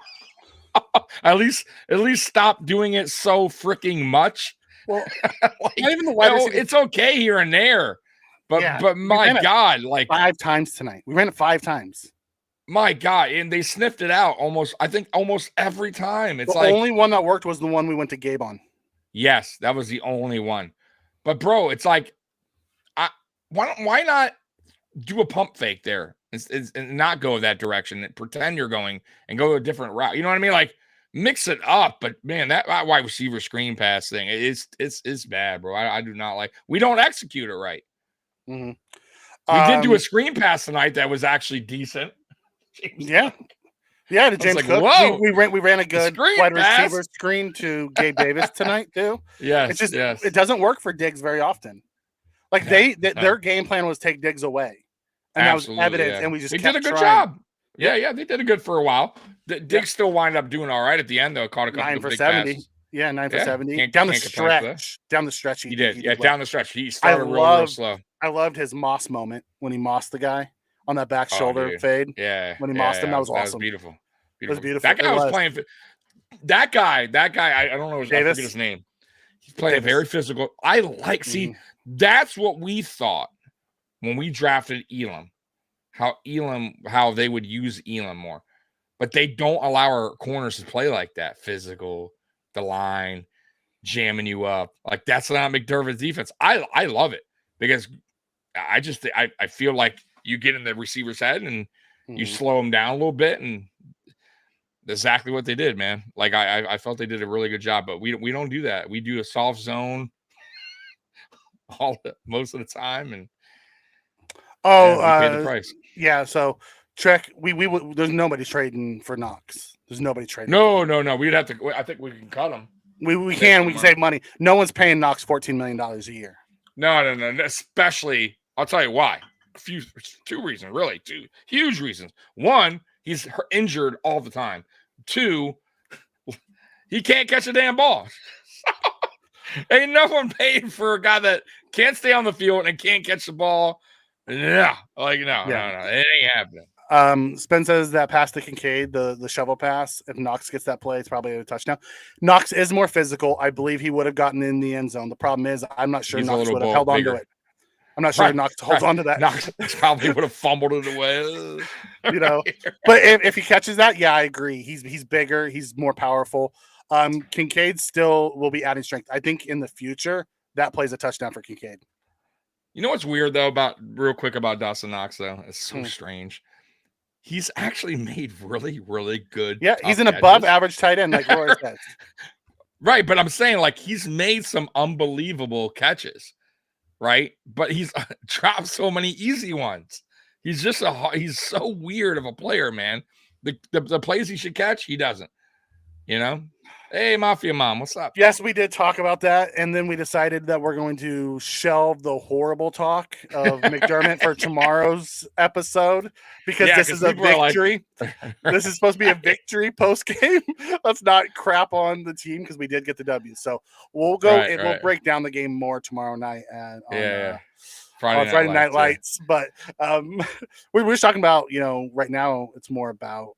at least stop doing it so freaking much. Well, not even the wide receiver. It's okay here and there, but my God, like 5 times tonight. We ran it 5 times. My God, and they sniffed it out almost every time. It's the only one that worked was the one we went to Gabe on. Yes, that was the only one. But bro, it's like, why not do a pump fake there and not go that direction and pretend you're going and go a different route? You know what I mean? Like mix it up. But man, that wide receiver screen pass thing it's bad, bro. I do not like. We don't execute it right. Mm-hmm. We did do a screen pass tonight that was actually decent. Yeah. Yeah, to James Cook. Whoa, we ran a good wide receiver screen to Gabe Davis tonight too. Yes, it's just it doesn't work for Diggs very often. Like their game plan was take Diggs away, and that was evident. And we just did a good job. Yeah, they did a good for a while. Diggs still wound up doing all right at the end though. Caught a couple 9 for big 70. passes. Yeah, 9 for 70. Down the stretch, he did. Yeah, down the stretch. He started real slow. I loved his Moss moment when he mossed the guy on that back shoulder fade. Yeah, when he mossed him, that was awesome. That was beautiful. It was beautiful. That guy was playing. That guy. I don't know. I forget his name. He's playing very physical. I like. See, that's what we thought when we drafted Elam. How they would use Elam more, but they don't allow our corners to play like that. Physical, the line, jamming you up. Like that's not McDermott's defense. I love it because I feel like you get in the receiver's head and you slow them down a little bit, and exactly what they did, man. Like I felt they did a really good job, but we don't do that. We do a soft zone most of the time, and we pay the price. Yeah. So Trek, there's nobody trading for Knox. There's nobody trading. No. We'd have to. I think we can cut them. We can save money. No one's paying Knox $14 million a year. No. Especially, I'll tell you why. Two reasons, really. 2 huge reasons. One, he's injured all the time. 2, he can't catch a damn ball. Ain't no one paid for a guy that can't stay on the field and can't catch the ball. Yeah, no, it ain't happening. Spence says that pass to Kincaid, the shovel pass, if Knox gets that play, it's probably a touchdown. Knox is more physical. I believe he would have gotten in the end zone. The problem is I'm not sure Knox would have held on to it. I'm not sure Knox holds on to that. Knox probably would have fumbled it away. But if he catches that, yeah, I agree. He's bigger. He's more powerful. Kincaid still will be adding strength. I think in the future, that plays a touchdown for Kincaid. You know what's weird, though, real quick about Dawson Knox, though? It's so strange. He's actually made really, really good. Yeah, he's an above-average tight end, like Roy says. Right, but I'm saying, like, he's made some unbelievable catches. Right, but he's dropped so many easy ones. He's so weird of a player, man. The plays he should catch, he doesn't. You know, hey, Mafia Mom, what's up? Yes, we did talk about that, and then we decided that we're going to shelve the horrible talk of McDermott for tomorrow's episode because this is a victory. This is supposed to be a victory post game. Let's not crap on the team because we did get the W. So we'll go and we'll break down the game more tomorrow night and on Friday Night Lights. But we were just talking about, right now it's more about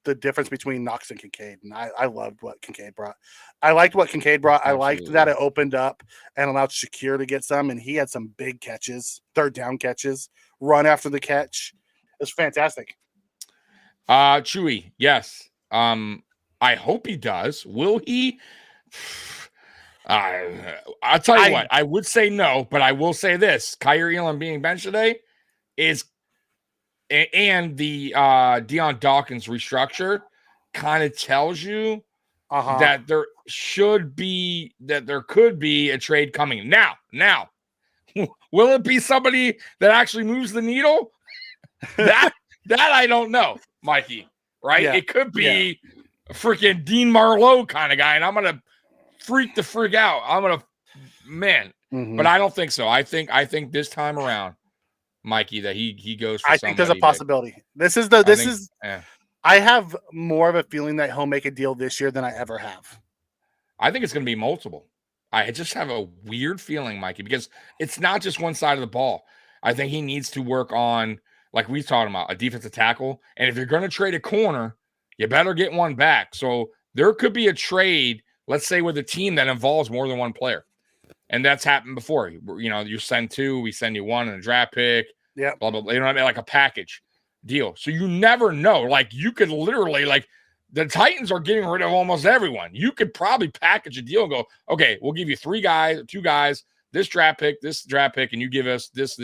the difference between Knox and Kincaid, and I loved what Kincaid brought. I liked what Kincaid brought. Absolutely. I liked that it opened up and allowed Shakir to get some, and he had some big catches, third down catches, run after the catch. It was fantastic. Chewy, yes. I hope he does. Will he? I'll tell you what. I would say no, but I will say this: Kyer Elam being benched today is. And the Deion Dawkins restructure kind of tells you that there could be a trade coming. Now, will it be somebody that actually moves the needle? that I don't know, Mikey. Right? Yeah. It could be a freaking Dean Marlowe kind of guy, and I'm gonna freak out. But I don't think so. I think this time around, Mikey, that he goes for I think there's a possibility. I have more of a feeling that he'll make a deal this year than I ever have. I think it's going to be multiple. I just have a weird feeling, Mikey, because it's not just one side of the ball. I think he needs to work on, like we talked about, a defensive tackle. And if you're going to trade a corner, you better get one back. So there could be a trade, let's say, with a team that involves more than one player. And that's happened before. You send two, we send you one and a draft pick. Yeah. Blah, blah, blah. You know what I mean? Like a package deal. So you never know. Like you could literally, like the Titans are getting rid of almost everyone. You could probably package a deal and go, okay, we'll give you two guys, this draft pick, and you give us this.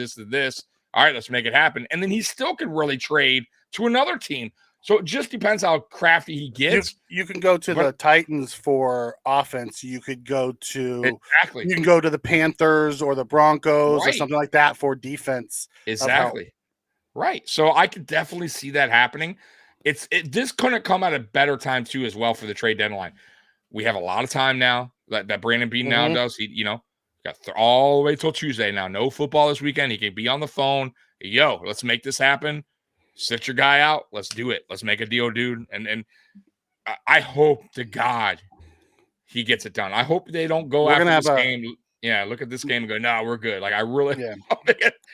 All right, let's make it happen. And then he still could really trade to another team. So it just depends how crafty he gets. You can go to the Titans for offense. You could go to You can go to the Panthers or the Broncos or something like that for defense. Exactly. Right. So I could definitely see that happening. This couldn't come at a better time too as well for the trade deadline. We have a lot of time now that Brandon Beane now does. He got all the way till Tuesday now. No football this weekend. He can be on the phone. Yo, let's make this happen. Sit your guy out. Let's do it. Let's make a deal, dude. And I hope to God he gets it done. I hope they don't go after this game. Yeah, look at this game and go, no, we're good. Like I really,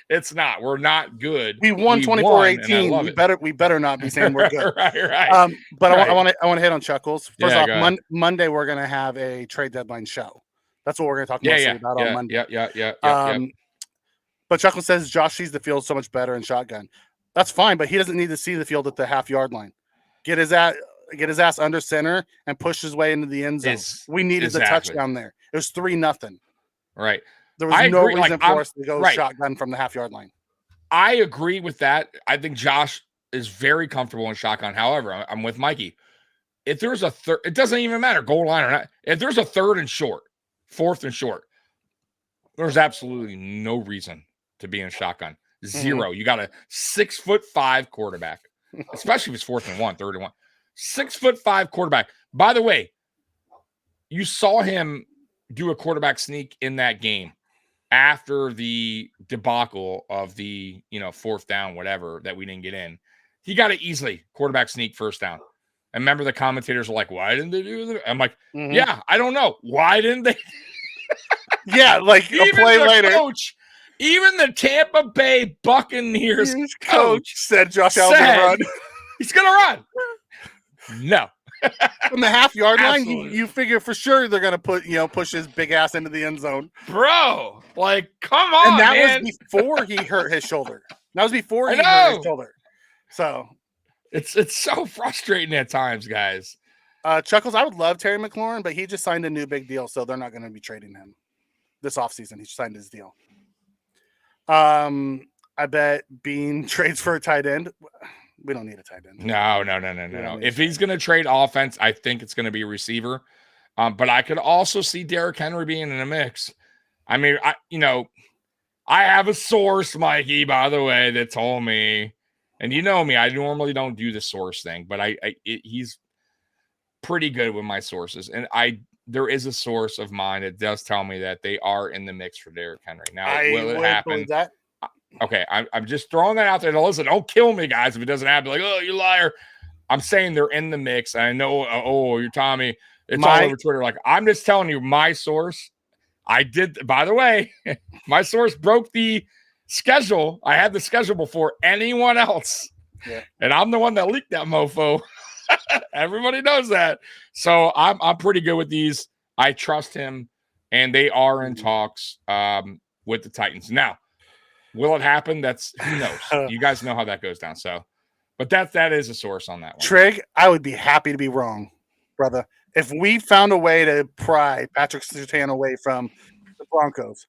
it's not. We're not good. We won 24-18. We better not be saying we're good. right. But I want to hit on Chuckles. First off, Monday we're gonna have a trade deadline show. That's what we're gonna talk about on Monday. Yeah. But Chuckles says Josh sees the field so much better in shotgun. That's fine, but he doesn't need to see the field at the half-yard line. Get his ass under center and push his way into the end zone. We needed the touchdown there. It was 3-0. Right. There was no reason for us to go shotgun from the half-yard line. I agree with that. I think Josh is very comfortable in shotgun. However, I'm with Mikey. If there's a third, it doesn't even matter, goal line or not. If there's a third and short, fourth and short, there's absolutely no reason to be in shotgun. Zero. You got a 6'5" quarterback, especially if it's 4th and 1, 3rd and 1. 6'5" quarterback. By the way, you saw him do a quarterback sneak in that game after the debacle of the 4th down, whatever, that we didn't get in. He got it easily. Quarterback sneak, 1st down. And remember, the commentators were like, "Why didn't they do that?" I'm like, "Yeah, I don't know. Why didn't they?" Like a play later. Even the Tampa Bay Buccaneers coach said Josh Allen's going to run. He's going to run. No. From the half-yard line, you figure for sure they're going to push his big ass into the end zone. Bro, like, come on, and that was before he hurt his shoulder. That was before he hurt his shoulder. So it's so frustrating at times, guys. Chuckles, I would love Terry McLaurin, but he just signed a new big deal, so they're not going to be trading him this offseason. He signed his deal. I bet Bean trades for a tight end. We don't need a tight end. No. If he's going to trade offense, I think it's going to be a receiver. But I could also see Derrick Henry being in the mix. I mean, I have a source, Mikey, by the way, that told me, and you know me, I normally don't do the source thing, but pretty good with my sources, and there is a source of mine that does tell me that they are in the mix for Derrick Henry. Now, will it happen? That. Okay, I'm just throwing that out there. To listen, don't kill me, guys, if it doesn't happen. Like, oh, you liar. I'm saying they're in the mix. And I know, you're Tommy. It's all over Twitter. Like, I'm just telling you, my source. I did, by the way, my source broke the schedule. I had the schedule before anyone else. Yeah. And I'm the one that leaked that mofo. Everybody knows that. So I'm pretty good with these. I trust him, and they are in talks with the Titans. Now, will it happen? That's who knows. You guys know how that goes down. So, but that is a source on that one. Trig, I would be happy to be wrong, brother. If we found a way to pry Patrick Surtain away from the Broncos,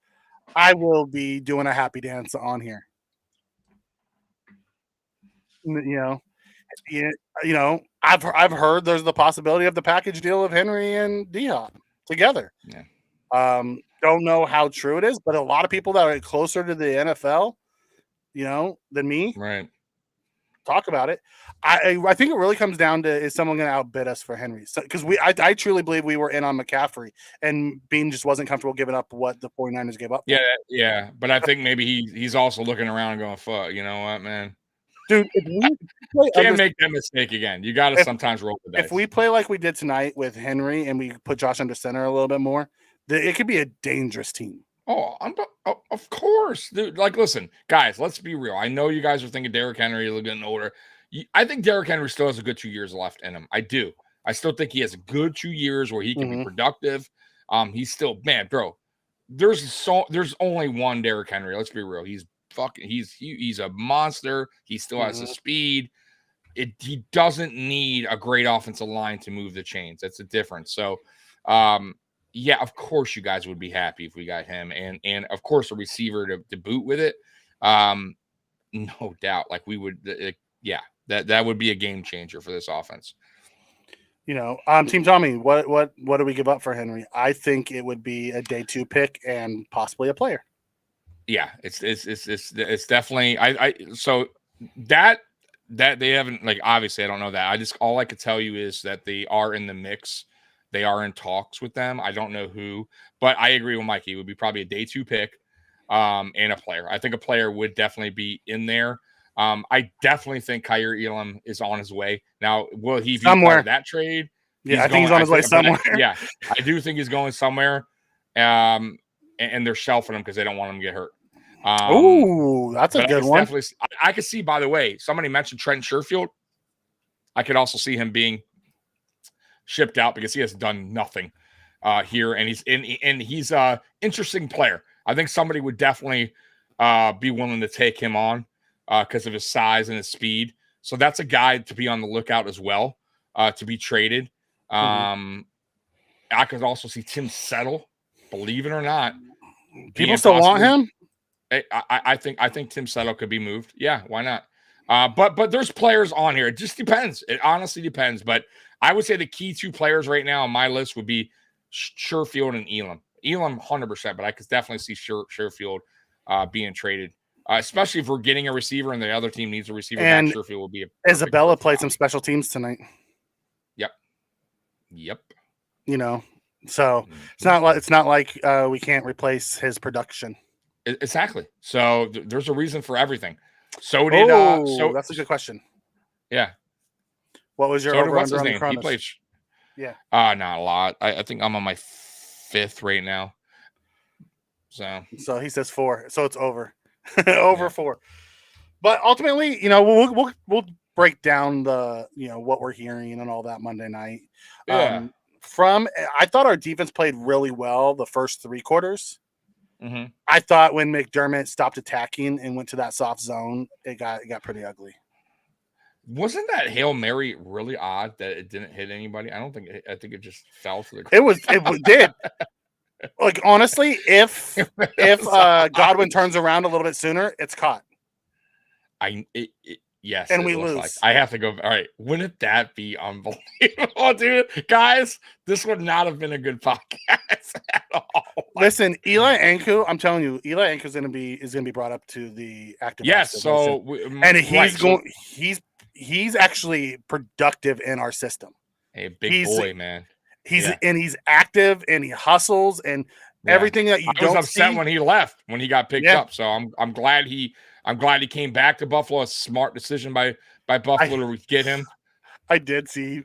I will be doing a happy dance on here. You know, I've heard there's the possibility of the package deal of Henry and D-Hop together. Yeah. Don't know how true it is, but a lot of people that are closer to the NFL, than me, right, talk about it. I think it really comes down to, is someone going to outbid us for Henry? Because I truly believe we were in on McCaffrey, and Bean just wasn't comfortable giving up what the 49ers gave up. Yeah. But I think maybe he's also looking around and going, fuck, you know what, man? Dude, if we can't make that mistake again. You got to sometimes roll the dice. If we play like we did tonight with Henry and we put Josh under center a little bit more, it could be a dangerous team. Oh, of course, dude. Like, listen, guys, let's be real. I know you guys are thinking Derrick Henry is getting older. I think Derrick Henry still has a good 2 years left in him. I do. I still think he has a good 2 years where he can be productive. He's still, man, bro. There's only one Derrick Henry. Let's be real. He's a monster. He still has the speed. He doesn't need a great offensive line to move the chains. That's the difference. So, yeah, of course you guys would be happy if we got him, and of course a receiver to boot with it. No doubt. Like, we would, that would be a game changer for this offense. Team Tommy, what do we give up for Henry? I think it would be a day 2 pick and possibly a player. Yeah, it's definitely so that they haven't, like, obviously I don't know that. All I could tell you is that they are in the mix. They are in talks with them. I don't know who, but I agree with Mikey. It would be probably a day 2 pick and a player. I think a player would definitely be in there. I definitely think Kaiir Elam is on his way. Now, will he be part of that trade? Yeah, I think he's on his way somewhere. Yeah, I do think he's going somewhere. And they're shelving him because they don't want him to get hurt. That's a good one. I could see, by the way, somebody mentioned Trent Sherfield. I could also see him being shipped out because he has done nothing here, and he's an interesting player. I think somebody would definitely be willing to take him on because of his size and his speed. So that's a guy to be on the lookout as well, to be traded. I could also see Tim Settle, believe it or not. People still want him? I think Tim Settle could be moved. Yeah, why not? But there's players on here. It just depends. It honestly depends. But I would say the key 2 players right now on my list would be Sherfield and Elam. Elam 100%, but I could definitely see Sherfield being traded, especially if we're getting a receiver and the other team needs a receiver. And Sherfield will be Isabella played some special teams tonight. Yep. So it's not like we can't replace his production. Exactly. So there's a reason for everything. So did that's a good question. Yeah. What was your over under on the He played. Yeah. Not a lot. I think I'm on my 5th right now. So he says 4. So it's over. Over 4. But ultimately, we'll break down the what we're hearing and all that Monday night. Yeah. I thought our defense played really well the first 3 quarters. Mm-hmm. I thought when McDermott stopped attacking and went to that soft zone, it got pretty ugly. Wasn't that Hail Mary really odd that it didn't hit anybody? I think it just fell to the ground. It did. Like, honestly, if Godwin turns around a little bit sooner, it's caught. Yes, and we lose. Like. I have to go. All right, wouldn't that be unbelievable, dude? Guys, this would not have been a good podcast at all. Listen, Eli Anku, I'm telling you, Eli Anku is going to be brought up to the active. Yes, so he's actually productive in our system. Hey, big boy, man. He's active and he hustles and everything that you don't see. I was upset when he left, when he got picked up. So I'm glad he came back to Buffalo. A smart decision by Buffalo to get him. I did see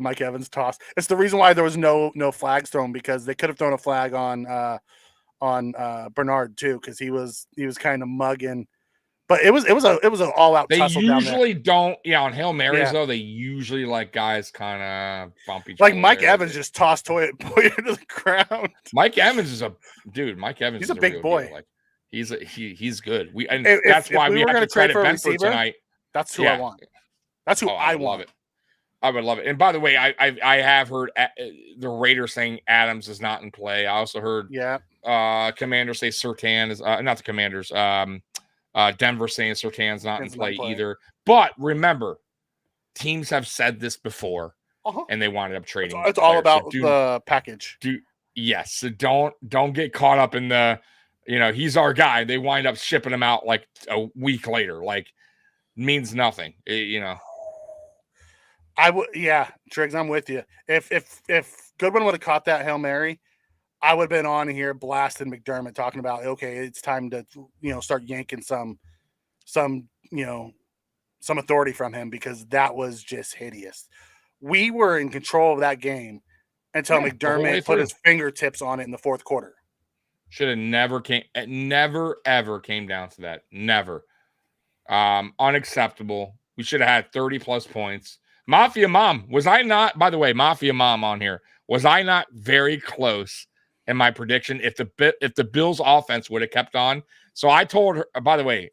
Mike Evans toss. It's the reason why there was no flags thrown, because they could have thrown a flag on Bernard too, because he was kind of mugging. But it was an all out. They usually don't. Yeah, on Hail Marys though, they usually like guys kind of bump each other. Like Mike Evans just tossed Poyer to the ground. Mike Evans is a dude. Mike Evans. He's a big boy. Like he's good. That's why we have to credit Benford tonight. That's who I want. That's who I want. Love it. I would love it. And by the way, I have heard the Raiders saying Adams is not in play. I also heard Commanders say Surtain is not the Commanders. Denver saying Surtain's not in play either. But remember, teams have said this before, and they wound up trading. It's all about the package. So don't get caught up in the, he's our guy. They wind up shipping him out like a week later. Like, means nothing. I would, Triggs, I'm with you. If Goodwin would have caught that Hail Mary, I would have been on here blasting McDermott, talking about, okay, it's time to, start yanking some authority from him, because that was just hideous. We were in control of that game until McDermott put his fingertips on it in the fourth quarter. Should have never ever came down to that. Never. Unacceptable. We should have had 30 plus points. Mafia Mom, was I not, by the way, Mafia Mom on here, was I not very close in my prediction if the Bills offense would have kept on? So I told her, by the way,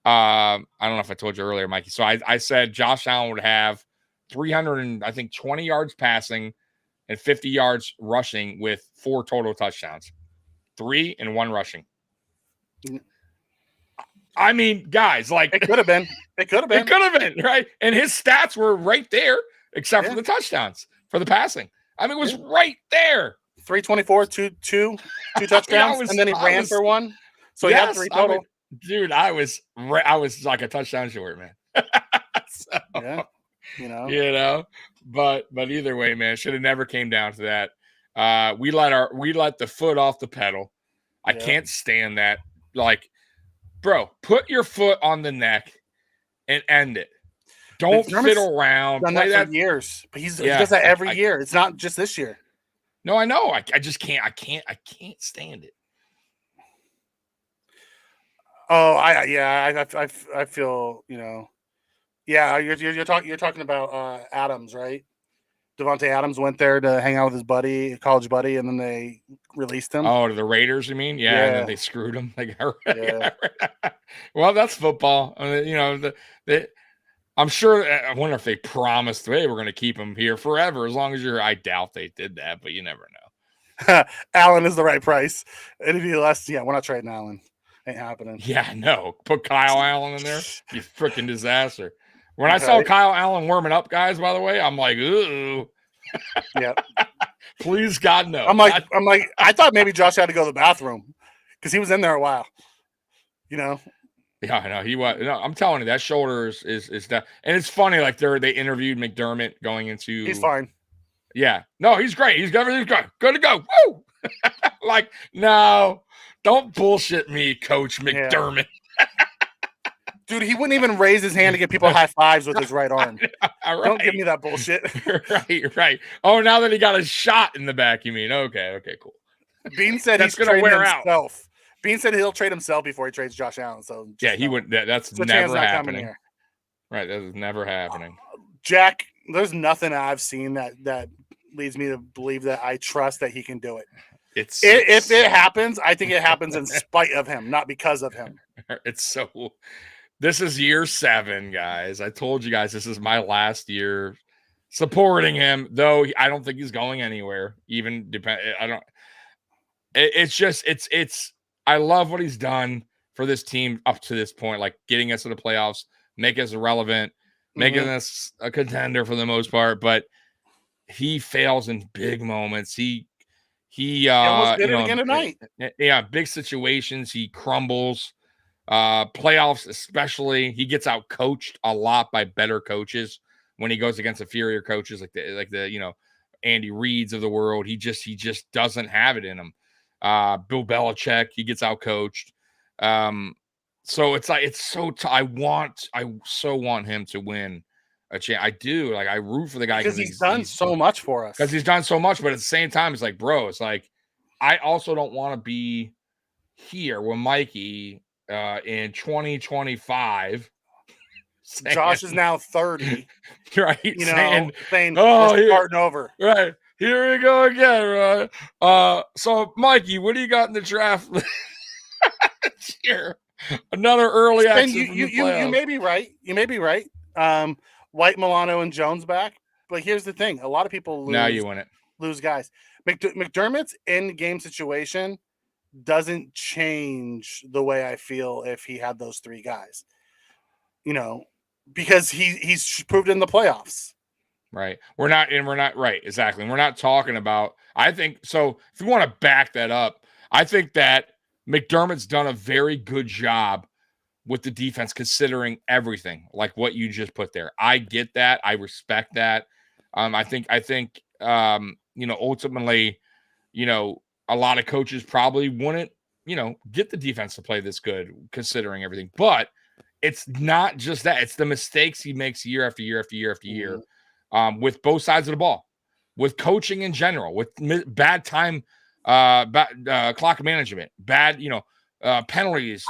I don't know if I told you earlier, Mikey. So I said Josh Allen would have 320 yards passing and 50 yards rushing with 4 total touchdowns, 3 and 1 rushing. I mean, guys, like it could have been. It could have been, right? And his stats were right there, except for the touchdowns for the passing. I mean, it was right there. 324, two touchdowns, and then he ran for 1. So he had 3 total. Dude, I was like a touchdown short, man. But either way, man, should have never came down to that. We let the foot off the pedal. I can't stand that. Like, bro, put your foot on the neck and end it. Don't fiddle around. Done that for years, but he does that every year. It's not just this year. No, I know. I just can't. I can't stand it. Oh, I feel, you're talking about Adams, right? Devontae Adams went there to hang out with his college buddy, and then they released him. Oh, to the Raiders, you mean? Yeah. And then they screwed him. Well, that's football. I mean, I'm sure. I wonder if they promised, hey, we're going to keep him here forever as long as you're. I doubt they did that, but you never know. Allen is the right price. It'd be less. Yeah, we're not trading Allen. Ain't happening. Yeah, no. Put Kyle Allen in there. You freaking disaster. When I saw Kyle Allen warming up, guys, by the way, I'm like, ooh. Yeah. Please, God, no. I'm like, I thought maybe Josh had to go to the bathroom because he was in there a while. Yeah, I know. He was. No, I'm telling you, that shoulder is that. And it's funny, like they interviewed McDermott going into. He's fine. Yeah. No, he's great. Everything's great. Good to go. Woo! Like, no, don't bullshit me, Coach McDermott. Yeah. Dude, he wouldn't even raise his hand to give people high fives with his right arm. Right. Don't give me that bullshit. Right. Oh, now that he got a shot in the back, you mean? Okay, cool. Bean said he's going to wear himself. Bean said he'll trade himself before he trades Josh Allen. So he wouldn't. That's never happening. Right, that is never happening. Jack, there's nothing I've seen that leads me to believe that I trust that he can do it. If it happens, I think it happens in spite of him, not because of him. This is year 7, guys. I told you guys this is my last year supporting him, though I don't think he's going anywhere. I love what he's done for this team up to this point, like getting us to the playoffs, making us relevant, making us a contender for the most part. But he fails in big moments. He almost did it again tonight. Yeah, big situations. He crumbles. Playoffs, especially, he gets out coached a lot by better coaches, when he goes against inferior coaches like the Andy Reid's of the world. He just doesn't have it in him. Bill Belichick, he gets out coached. So it's like I so want him to win a chance. I do. Like, I root for the guy because he's done so much for us. Because he's done so much, but at the same time, it's like, bro, it's like I also don't want to be here with Mikey in 2025. Josh is now 30. Right. Saying oh, we're starting over. Right. Here we go again, right? So Mikey, what do you got in the draft here? Another early exit. You may be right. You may be right. White, Milano, and Jones back. But here's the thing: a lot of people lose. Now you win it. Lose guys. McDermott's in-game situation doesn't change the way I feel if he had those three guys. Because he's proved in the playoffs. Right. We're not right. Exactly. We're not talking about, I think so. If you want to back that up, I think that McDermott's done a very good job with the defense, considering everything like what you just put there. I get that. I respect that. I think, ultimately, a lot of coaches probably wouldn't, get the defense to play this good considering everything, but it's not just that. It's the mistakes he makes year after year after year after year, with both sides of the ball, with coaching in general, with bad time, clock management, bad, penalties,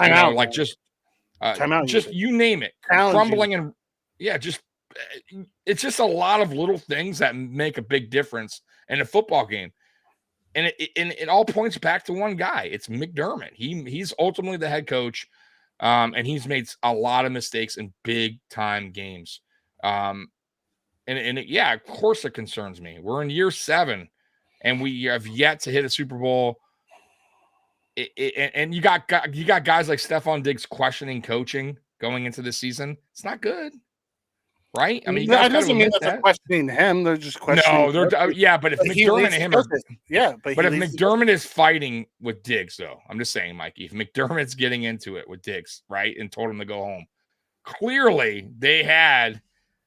just you name it, crumbling and it's just a lot of little things that make a big difference in a football game. And it all points back to one guy. It's McDermott. He's ultimately the head coach. And he's made a lot of mistakes in big time games. Of course it concerns me. We're in year 7 and we have yet to hit a Super Bowl. And you got guys like Stephon Diggs questioning coaching going into the season. It's not good. Right? I mean, that doesn't mean that they're questioning him. They're just questioning. No, but if McDermott and him but if McDermott is fighting with Diggs, though, I'm just saying, Mikey, if McDermott's getting into it with Diggs, right, and told him to go home, clearly they had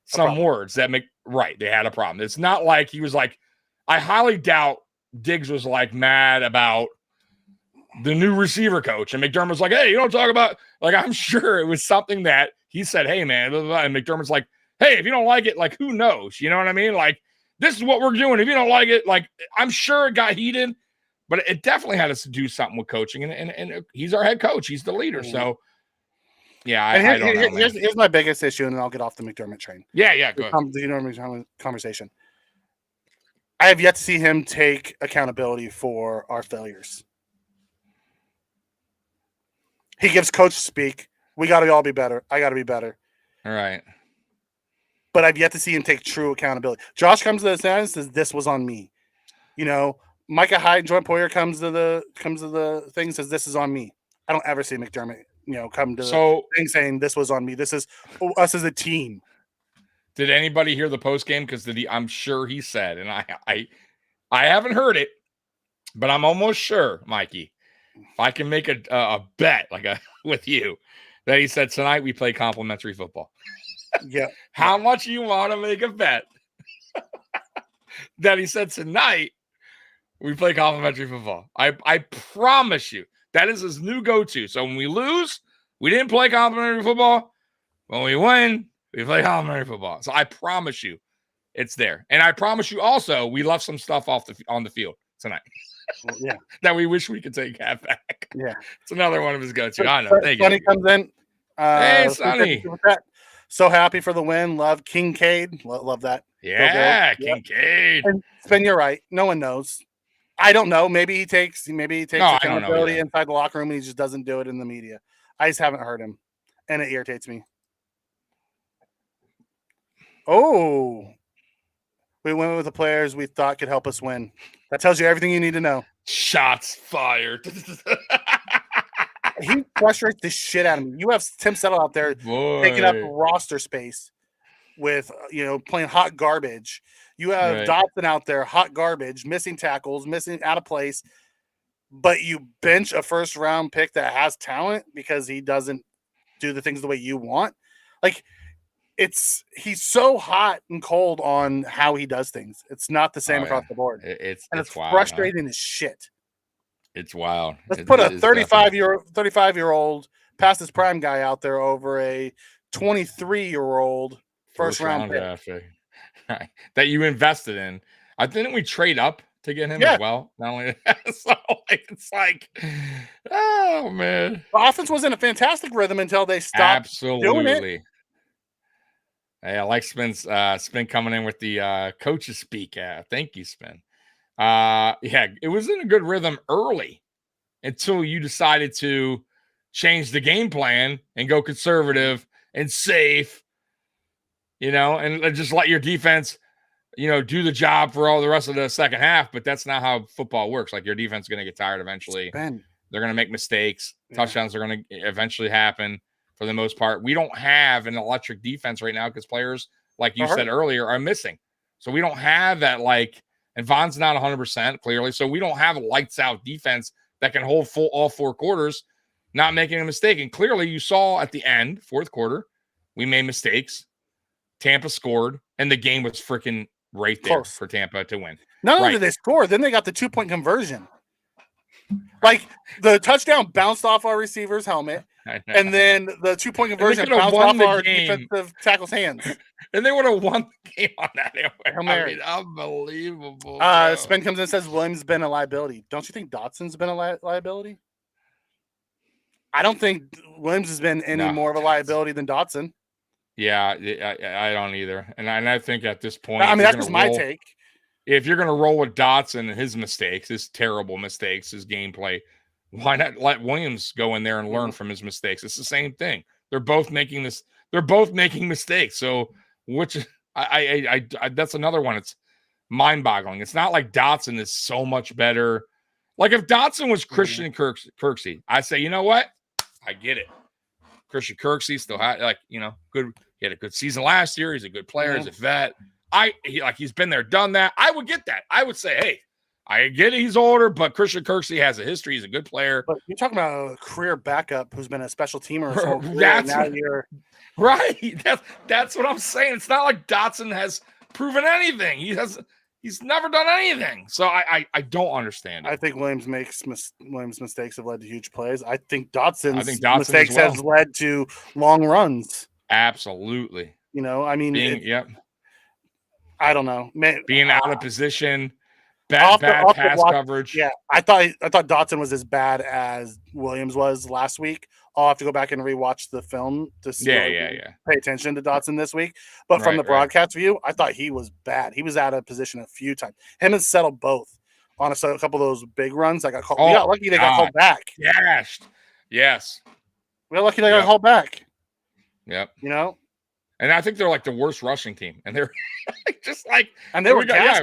some words that they had a problem. It's not like he was like, I highly doubt Diggs was like mad about the new receiver coach, and McDermott was like, hey, you don't talk about, like, I'm sure it was something that he said, hey, man, blah, blah, blah. And McDermott's like, hey, if you don't like it, like, who knows? You know what I mean? Like, this is what we're doing. If you don't like it, like, I'm sure it got heated, but it definitely had us to do something with coaching. And he's our head coach. He's the leader. So, yeah, I don't know. Here's my biggest issue, and then I'll get off the McDermott train. Yeah, go ahead. The conversation. I have yet to see him take accountability for our failures. He gives coach speak. We got to all be better. I got to be better. All right. But I've yet to see him take true accountability. Josh comes to the stand and says, this was on me. Micah Hyde, Joint Poyer comes to the thing and says, this is on me. I don't ever see McDermott, come to the thing saying this was on me. This is us as a team. Did anybody hear the post game? Because I'm sure he said, and I haven't heard it, but I'm almost sure, Mikey, if I can make a bet with you, that he said tonight we play complimentary football. Yeah. How much you want to make a bet that he said tonight we play complimentary football? I promise you that is his new go-to. So when we lose, we didn't play complimentary football. When we win, we play complimentary football. So I promise you it's there. And I promise you also we left some stuff on the field tonight. Yeah. That we wish we could take half back. Yeah. It's another one of his go-to. I know. Thank you. Sonny comes in. Hey, Sonny. So happy for the win. Love Kincaid. Love that. Yeah, Kincaid. And Spin, you're right. No one knows. I don't know. Maybe he takes accountability inside the locker room and he just doesn't do it in the media. I just haven't heard him. And it irritates me. Oh. We went with the players we thought could help us win. That tells you everything you need to know. Shots fired. He frustrates the shit out of me. You have Tim Settle out there taking up roster space with, playing hot garbage. You have Dotson out there, hot garbage, missing tackles, missing out of place. But you bench a first-round pick that has talent because he doesn't do the things the way you want. Like, he's so hot and cold on how he does things. It's not the same across the board. It's wild, frustrating as shit. It's wild. Let's put a 35-year-old past his prime guy out there over a 23-year-old first round pick that you invested in. I think we trade up to get him as well. Not only that, so it's like, oh man, the offense was in a fantastic rhythm until they stopped doing it. Hey, I like Spin coming in with the coaches speak. Thank you, Spin. It was in a good rhythm early until you decided to change the game plan and go conservative and safe, and just let your defense, do the job for all the rest of the second half. But that's not how football works. Like, your defense is going to get tired eventually. They're going to make mistakes. Touchdowns are going to eventually happen for the most part. We don't have an electric defense right now because players, like you said earlier, are missing. So we don't have that, and Von's not 100% clearly. So we don't have a lights out defense that can hold all 4 quarters, not making a mistake. And clearly you saw at the end, fourth quarter, we made mistakes. Tampa scored, and the game was freaking right there for Tampa to win. Not only did they score, then they got the 2-point conversion. Like, the touchdown bounced off our receiver's helmet, and then the 2-point conversion bounced off our defensive tackle's hands. And they would have won the game on that anyway. Unbelievable. Spin comes in and says Williams has been a liability. Don't you think Dotson's been a liability? I don't think Williams has been any more of a liability than Dotson. Yeah, I don't either. And I think at this point, I mean, that's just my take. If you're going to roll with Dotson and his mistakes, his terrible mistakes, his gameplay, why not let Williams go in there and learn from his mistakes? It's the same thing. They're both making mistakes. So which that's another one. It's mind-boggling. It's not like Dotson is so much better. Like, if Dotson was Christian Kirksey, I say, you know what? I get it. Christian Kirksey still had good. He had a good season last year. He's a good player. He's a vet. He's been there, done that. I would get that. I would say, hey, I get it. He's older, but Christian Kirksey has a history. He's a good player. But you're talking about a career backup who's been a special teamer. Right. That's what I'm saying. It's not like Dotson has proven anything. He's never done anything. So I don't understand it. I think Williams mistakes have led to huge plays. I think Dotson's mistakes has led to long runs. Absolutely. I mean, I don't know. Being out of position, bad pass coverage. Yeah, I thought Dotson was as bad as Williams was last week. I'll have to go back and rewatch the film to see. Pay attention to Dotson this week. But from the broadcast view, I thought he was bad. He was out of position a few times. Him and Settle both on a couple of those big runs. I got called. We got lucky they got called back. Yes. We got lucky they got called back. Yep. And I think they're like the worst rushing team, and they're just like, and they were yes.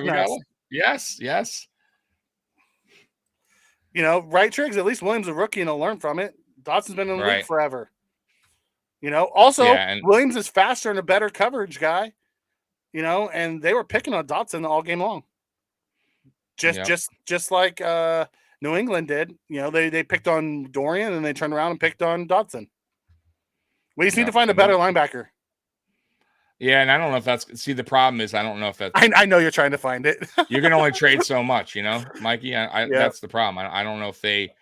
Right, Triggs? At least Williams is a rookie and he'll learn from it. Dotson's been in the league forever. Williams is faster and a better coverage guy. And they were picking on Dotson all game long. Just like New England did. They picked on Dorian and they turned around and picked on Dotson. We just need to find a better linebacker. Yeah, and I don't know if the problem is I don't know if that's... I know you're trying to find it. You can only trade so much, Mikey. That's the problem. I don't know if they...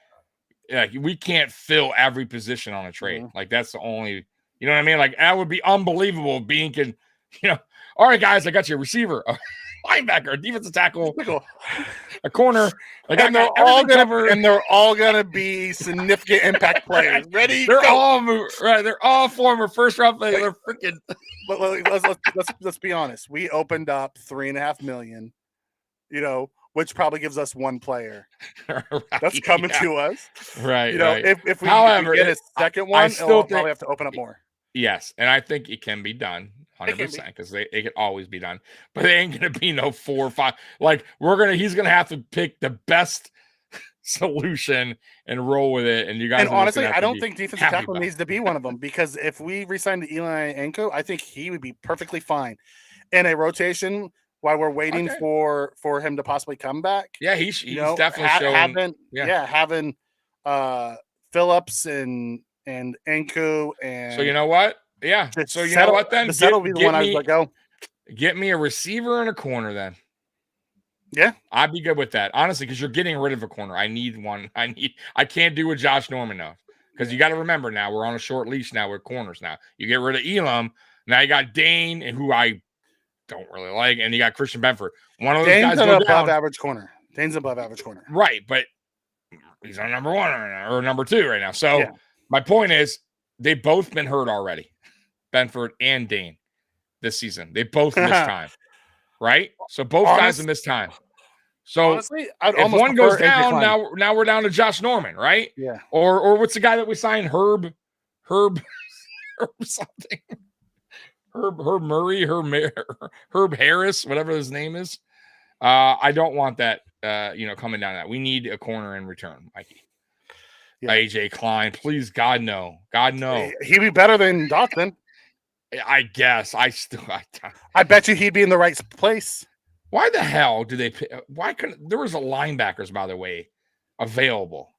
we can't fill every position on a trade. Mm-hmm. Like, that's the only... You know what I mean? Like, that would be unbelievable being... all right, guys, I got you a receiver, a linebacker, a defensive tackle, a corner. And they're all gonna be significant impact players. Ready? They're all former first round players. They're freaking. Let's be honest. We opened up $3.5 million. Which probably gives us one player. That's coming to us. Right. If we get a second one, we'll probably have to open up more. Yes, and I think it can be done. 100% because it can always be done, but it ain't gonna be no 4 or 5. Like, he's gonna have to pick the best solution and roll with it. And you guys, and honestly, I don't think defensive tackle needs to be one of them, because if we resign to Eli Anko, I think he would be perfectly fine in a rotation while we're waiting for him to possibly come back. Yeah, he's definitely having Phillips and Anko and so you know what? Yeah. Just so you know what then? That'll be the one I was like, go. Get me a receiver and a corner then. Yeah. I'd be good with that. Honestly, because you're getting rid of a corner. I need one. I can't do what Josh Norman now. Because you got to remember now, we're on a short leash now with corners now. You get rid of Elam. Now you got Dane, and who I don't really like, and you got Christian Benford. One of those Dane's guys an go above down. average corner. Dane's above average corner. Right, but he's on number 1 right now, or number 2 right now. So my point is, they've both been hurt already, Benford and Dane, this season. They both missed time, right? So both guys have missed time. So honestly, I'd if one goes down, now we're down to Josh Norman, right? Yeah. Or what's the guy that we signed? Herb something. Herb Murray, Herb Harris, whatever his name is. I don't want that. Coming down that. We need a corner in return, Mikey. Yeah. AJ Klein, please, God no. He'd be better than Dotson. I guess. I bet you he'd be in the right place. Why the hell do they? Why couldn't there was a linebackers, by the way, available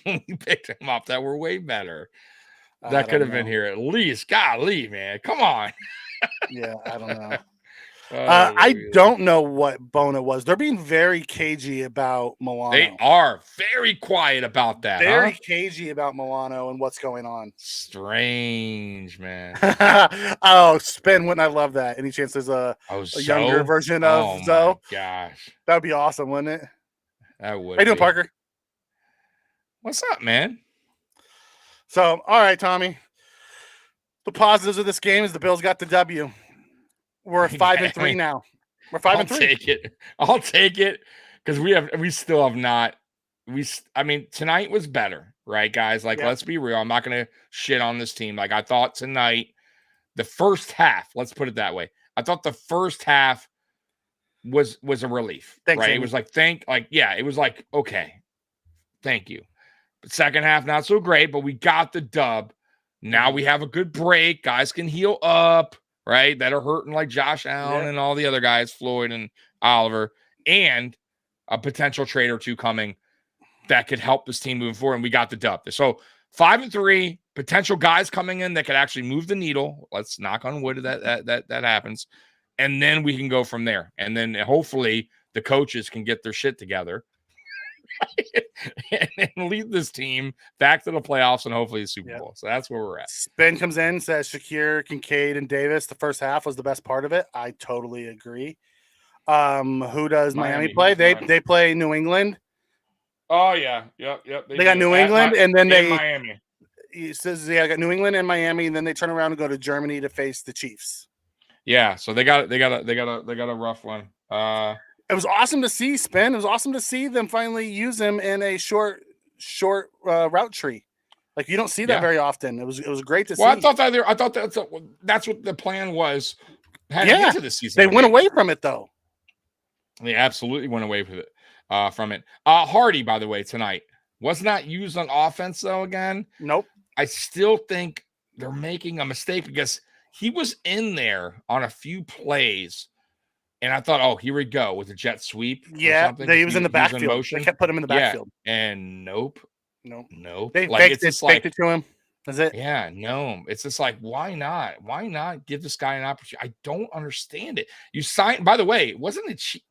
when we picked him up that were way better. That could have been here at least. Golly, man, come on. Yeah, I don't know. I don't know what Bona was. They're being very cagey about Milano. They are very quiet about that. Very cagey about Milano and what's going on. Strange, man. Spin, wouldn't I love that? Any chance there's a younger version of Zoe? Gosh. That would be awesome, wouldn't it? That would. How you doing, Parker? What's up, man? So, all right, Tommy. The positives of this game is the Bills got the W. We're 5-3 now. We're 5-3. I'll take it because we still have not. Tonight was better, right, guys? Let's be real. I'm not gonna shit on this team. I thought tonight, the first half. Let's put it that way. I thought the first half was a relief. Thanks, right? Amy. It was it was okay. Thank you. But second half, not so great, but we got the dub. Now we have a good break. Guys can heal up. Right, that are hurting like Josh Allen and all the other guys, Floyd and Oliver, and a potential trade or two coming that could help this team moving forward. And we got the dub. So 5-3, potential guys coming in that could actually move the needle. Let's knock on wood that happens, and then we can go from there. And then hopefully the coaches can get their shit together and lead this team back to the playoffs and hopefully the Super Bowl. So that's where we're at. Ben comes in, says Shakir, Kincaid, and Davis. The first half was the best part of it. I totally agree. Who does Miami play? They play New England. Oh yeah, yep. They got New England, and then Miami. He says they got New England and Miami, and then they turn around and go to Germany to face the Chiefs. Yeah, so they got a rough one. It was awesome to see Spin. It was awesome to see them finally use him in a short route tree. You don't see that very often. It was great to see. Well, I thought that's what the plan was heading into the season. They went away from it though. They absolutely went away from it. Hardy, by the way, tonight was not used on offense though. Again, nope. I still think they're making a mistake because he was in there on a few plays. And I thought, here we go with a jet sweep. Yeah, he was in the backfield. They kept putting him in the backfield. And nope. They faked it to him. Is it? Yeah, no. It's just why not? Why not give this guy an opportunity? I don't understand it. You signed, by the way, wasn't it cheap?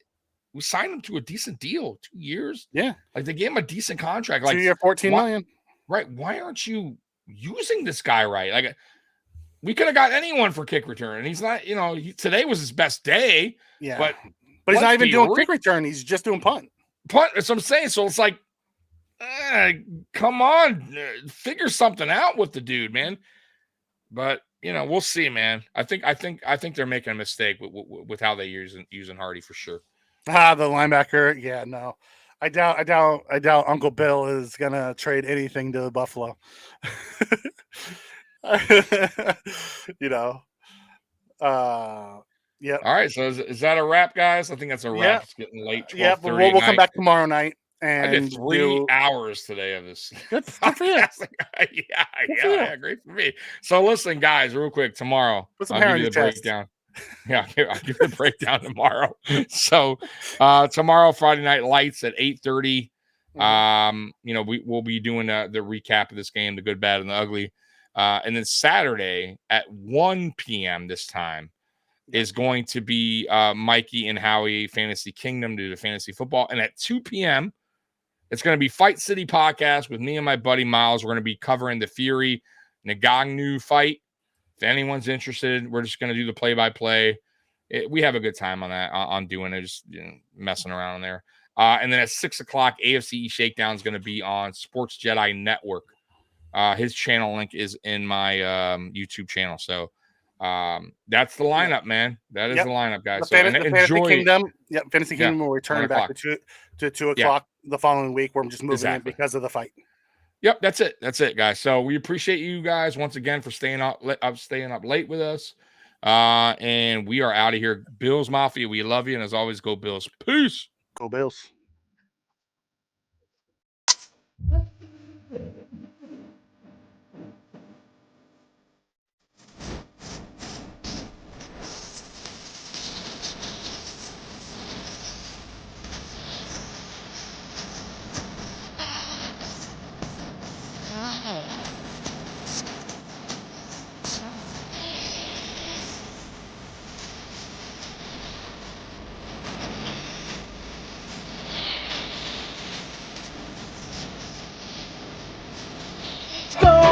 We signed him to a decent deal, 2 years. Yeah. They gave him a decent contract. 2 year, $14 million. Right. Why aren't you using this guy right? We could have got anyone for kick return, and he's not. Today was his best day. Yeah, but he's not even doing kick return. He's just doing punt. That's what I'm saying. So it's come on, figure something out with the dude, man. But we'll see, man. I think they're making a mistake with how they using Hardy for sure. The linebacker. Yeah, no, I doubt Uncle Bill is gonna trade anything to Buffalo. Yeah. All right. So is that a wrap, guys? I think that's a wrap. Yeah. It's getting late. Yeah, but we'll come back tomorrow night. And I did 3 hours today of this. Good for you. Yeah, great for me. So listen, guys, real quick, tomorrow I'll give you the breakdown. Yeah, I'll give you the breakdown tomorrow. So tomorrow, Friday Night Lights at 8:30. We'll be doing the recap of this game, the good, bad, and the ugly. And then Saturday at 1 p.m. this time is going to be Mikey and Howie Fantasy Kingdom to do the fantasy football. And at 2 p.m., it's going to be Fight City Podcast with me and my buddy Miles. We're going to be covering the Fury Ngannou fight. If anyone's interested, we're just going to do the play-by-play. We have a good time on that, on doing it, just messing around in there. And then at 6 o'clock, AFC Shakedown is going to be on Sports Jedi Network. His channel link is in my YouTube channel. So that's the lineup, man. That is the lineup, guys. Fantasy Kingdom. Yep, Fantasy Kingdom will return back to 2 o'clock the following week. Where I'm just moving in because of the fight. Yep, that's it. That's it, guys. So we appreciate you guys once again for staying up late with us. And we are out of here. Bills Mafia, we love you. And as always, go Bills. Peace. Go Bills.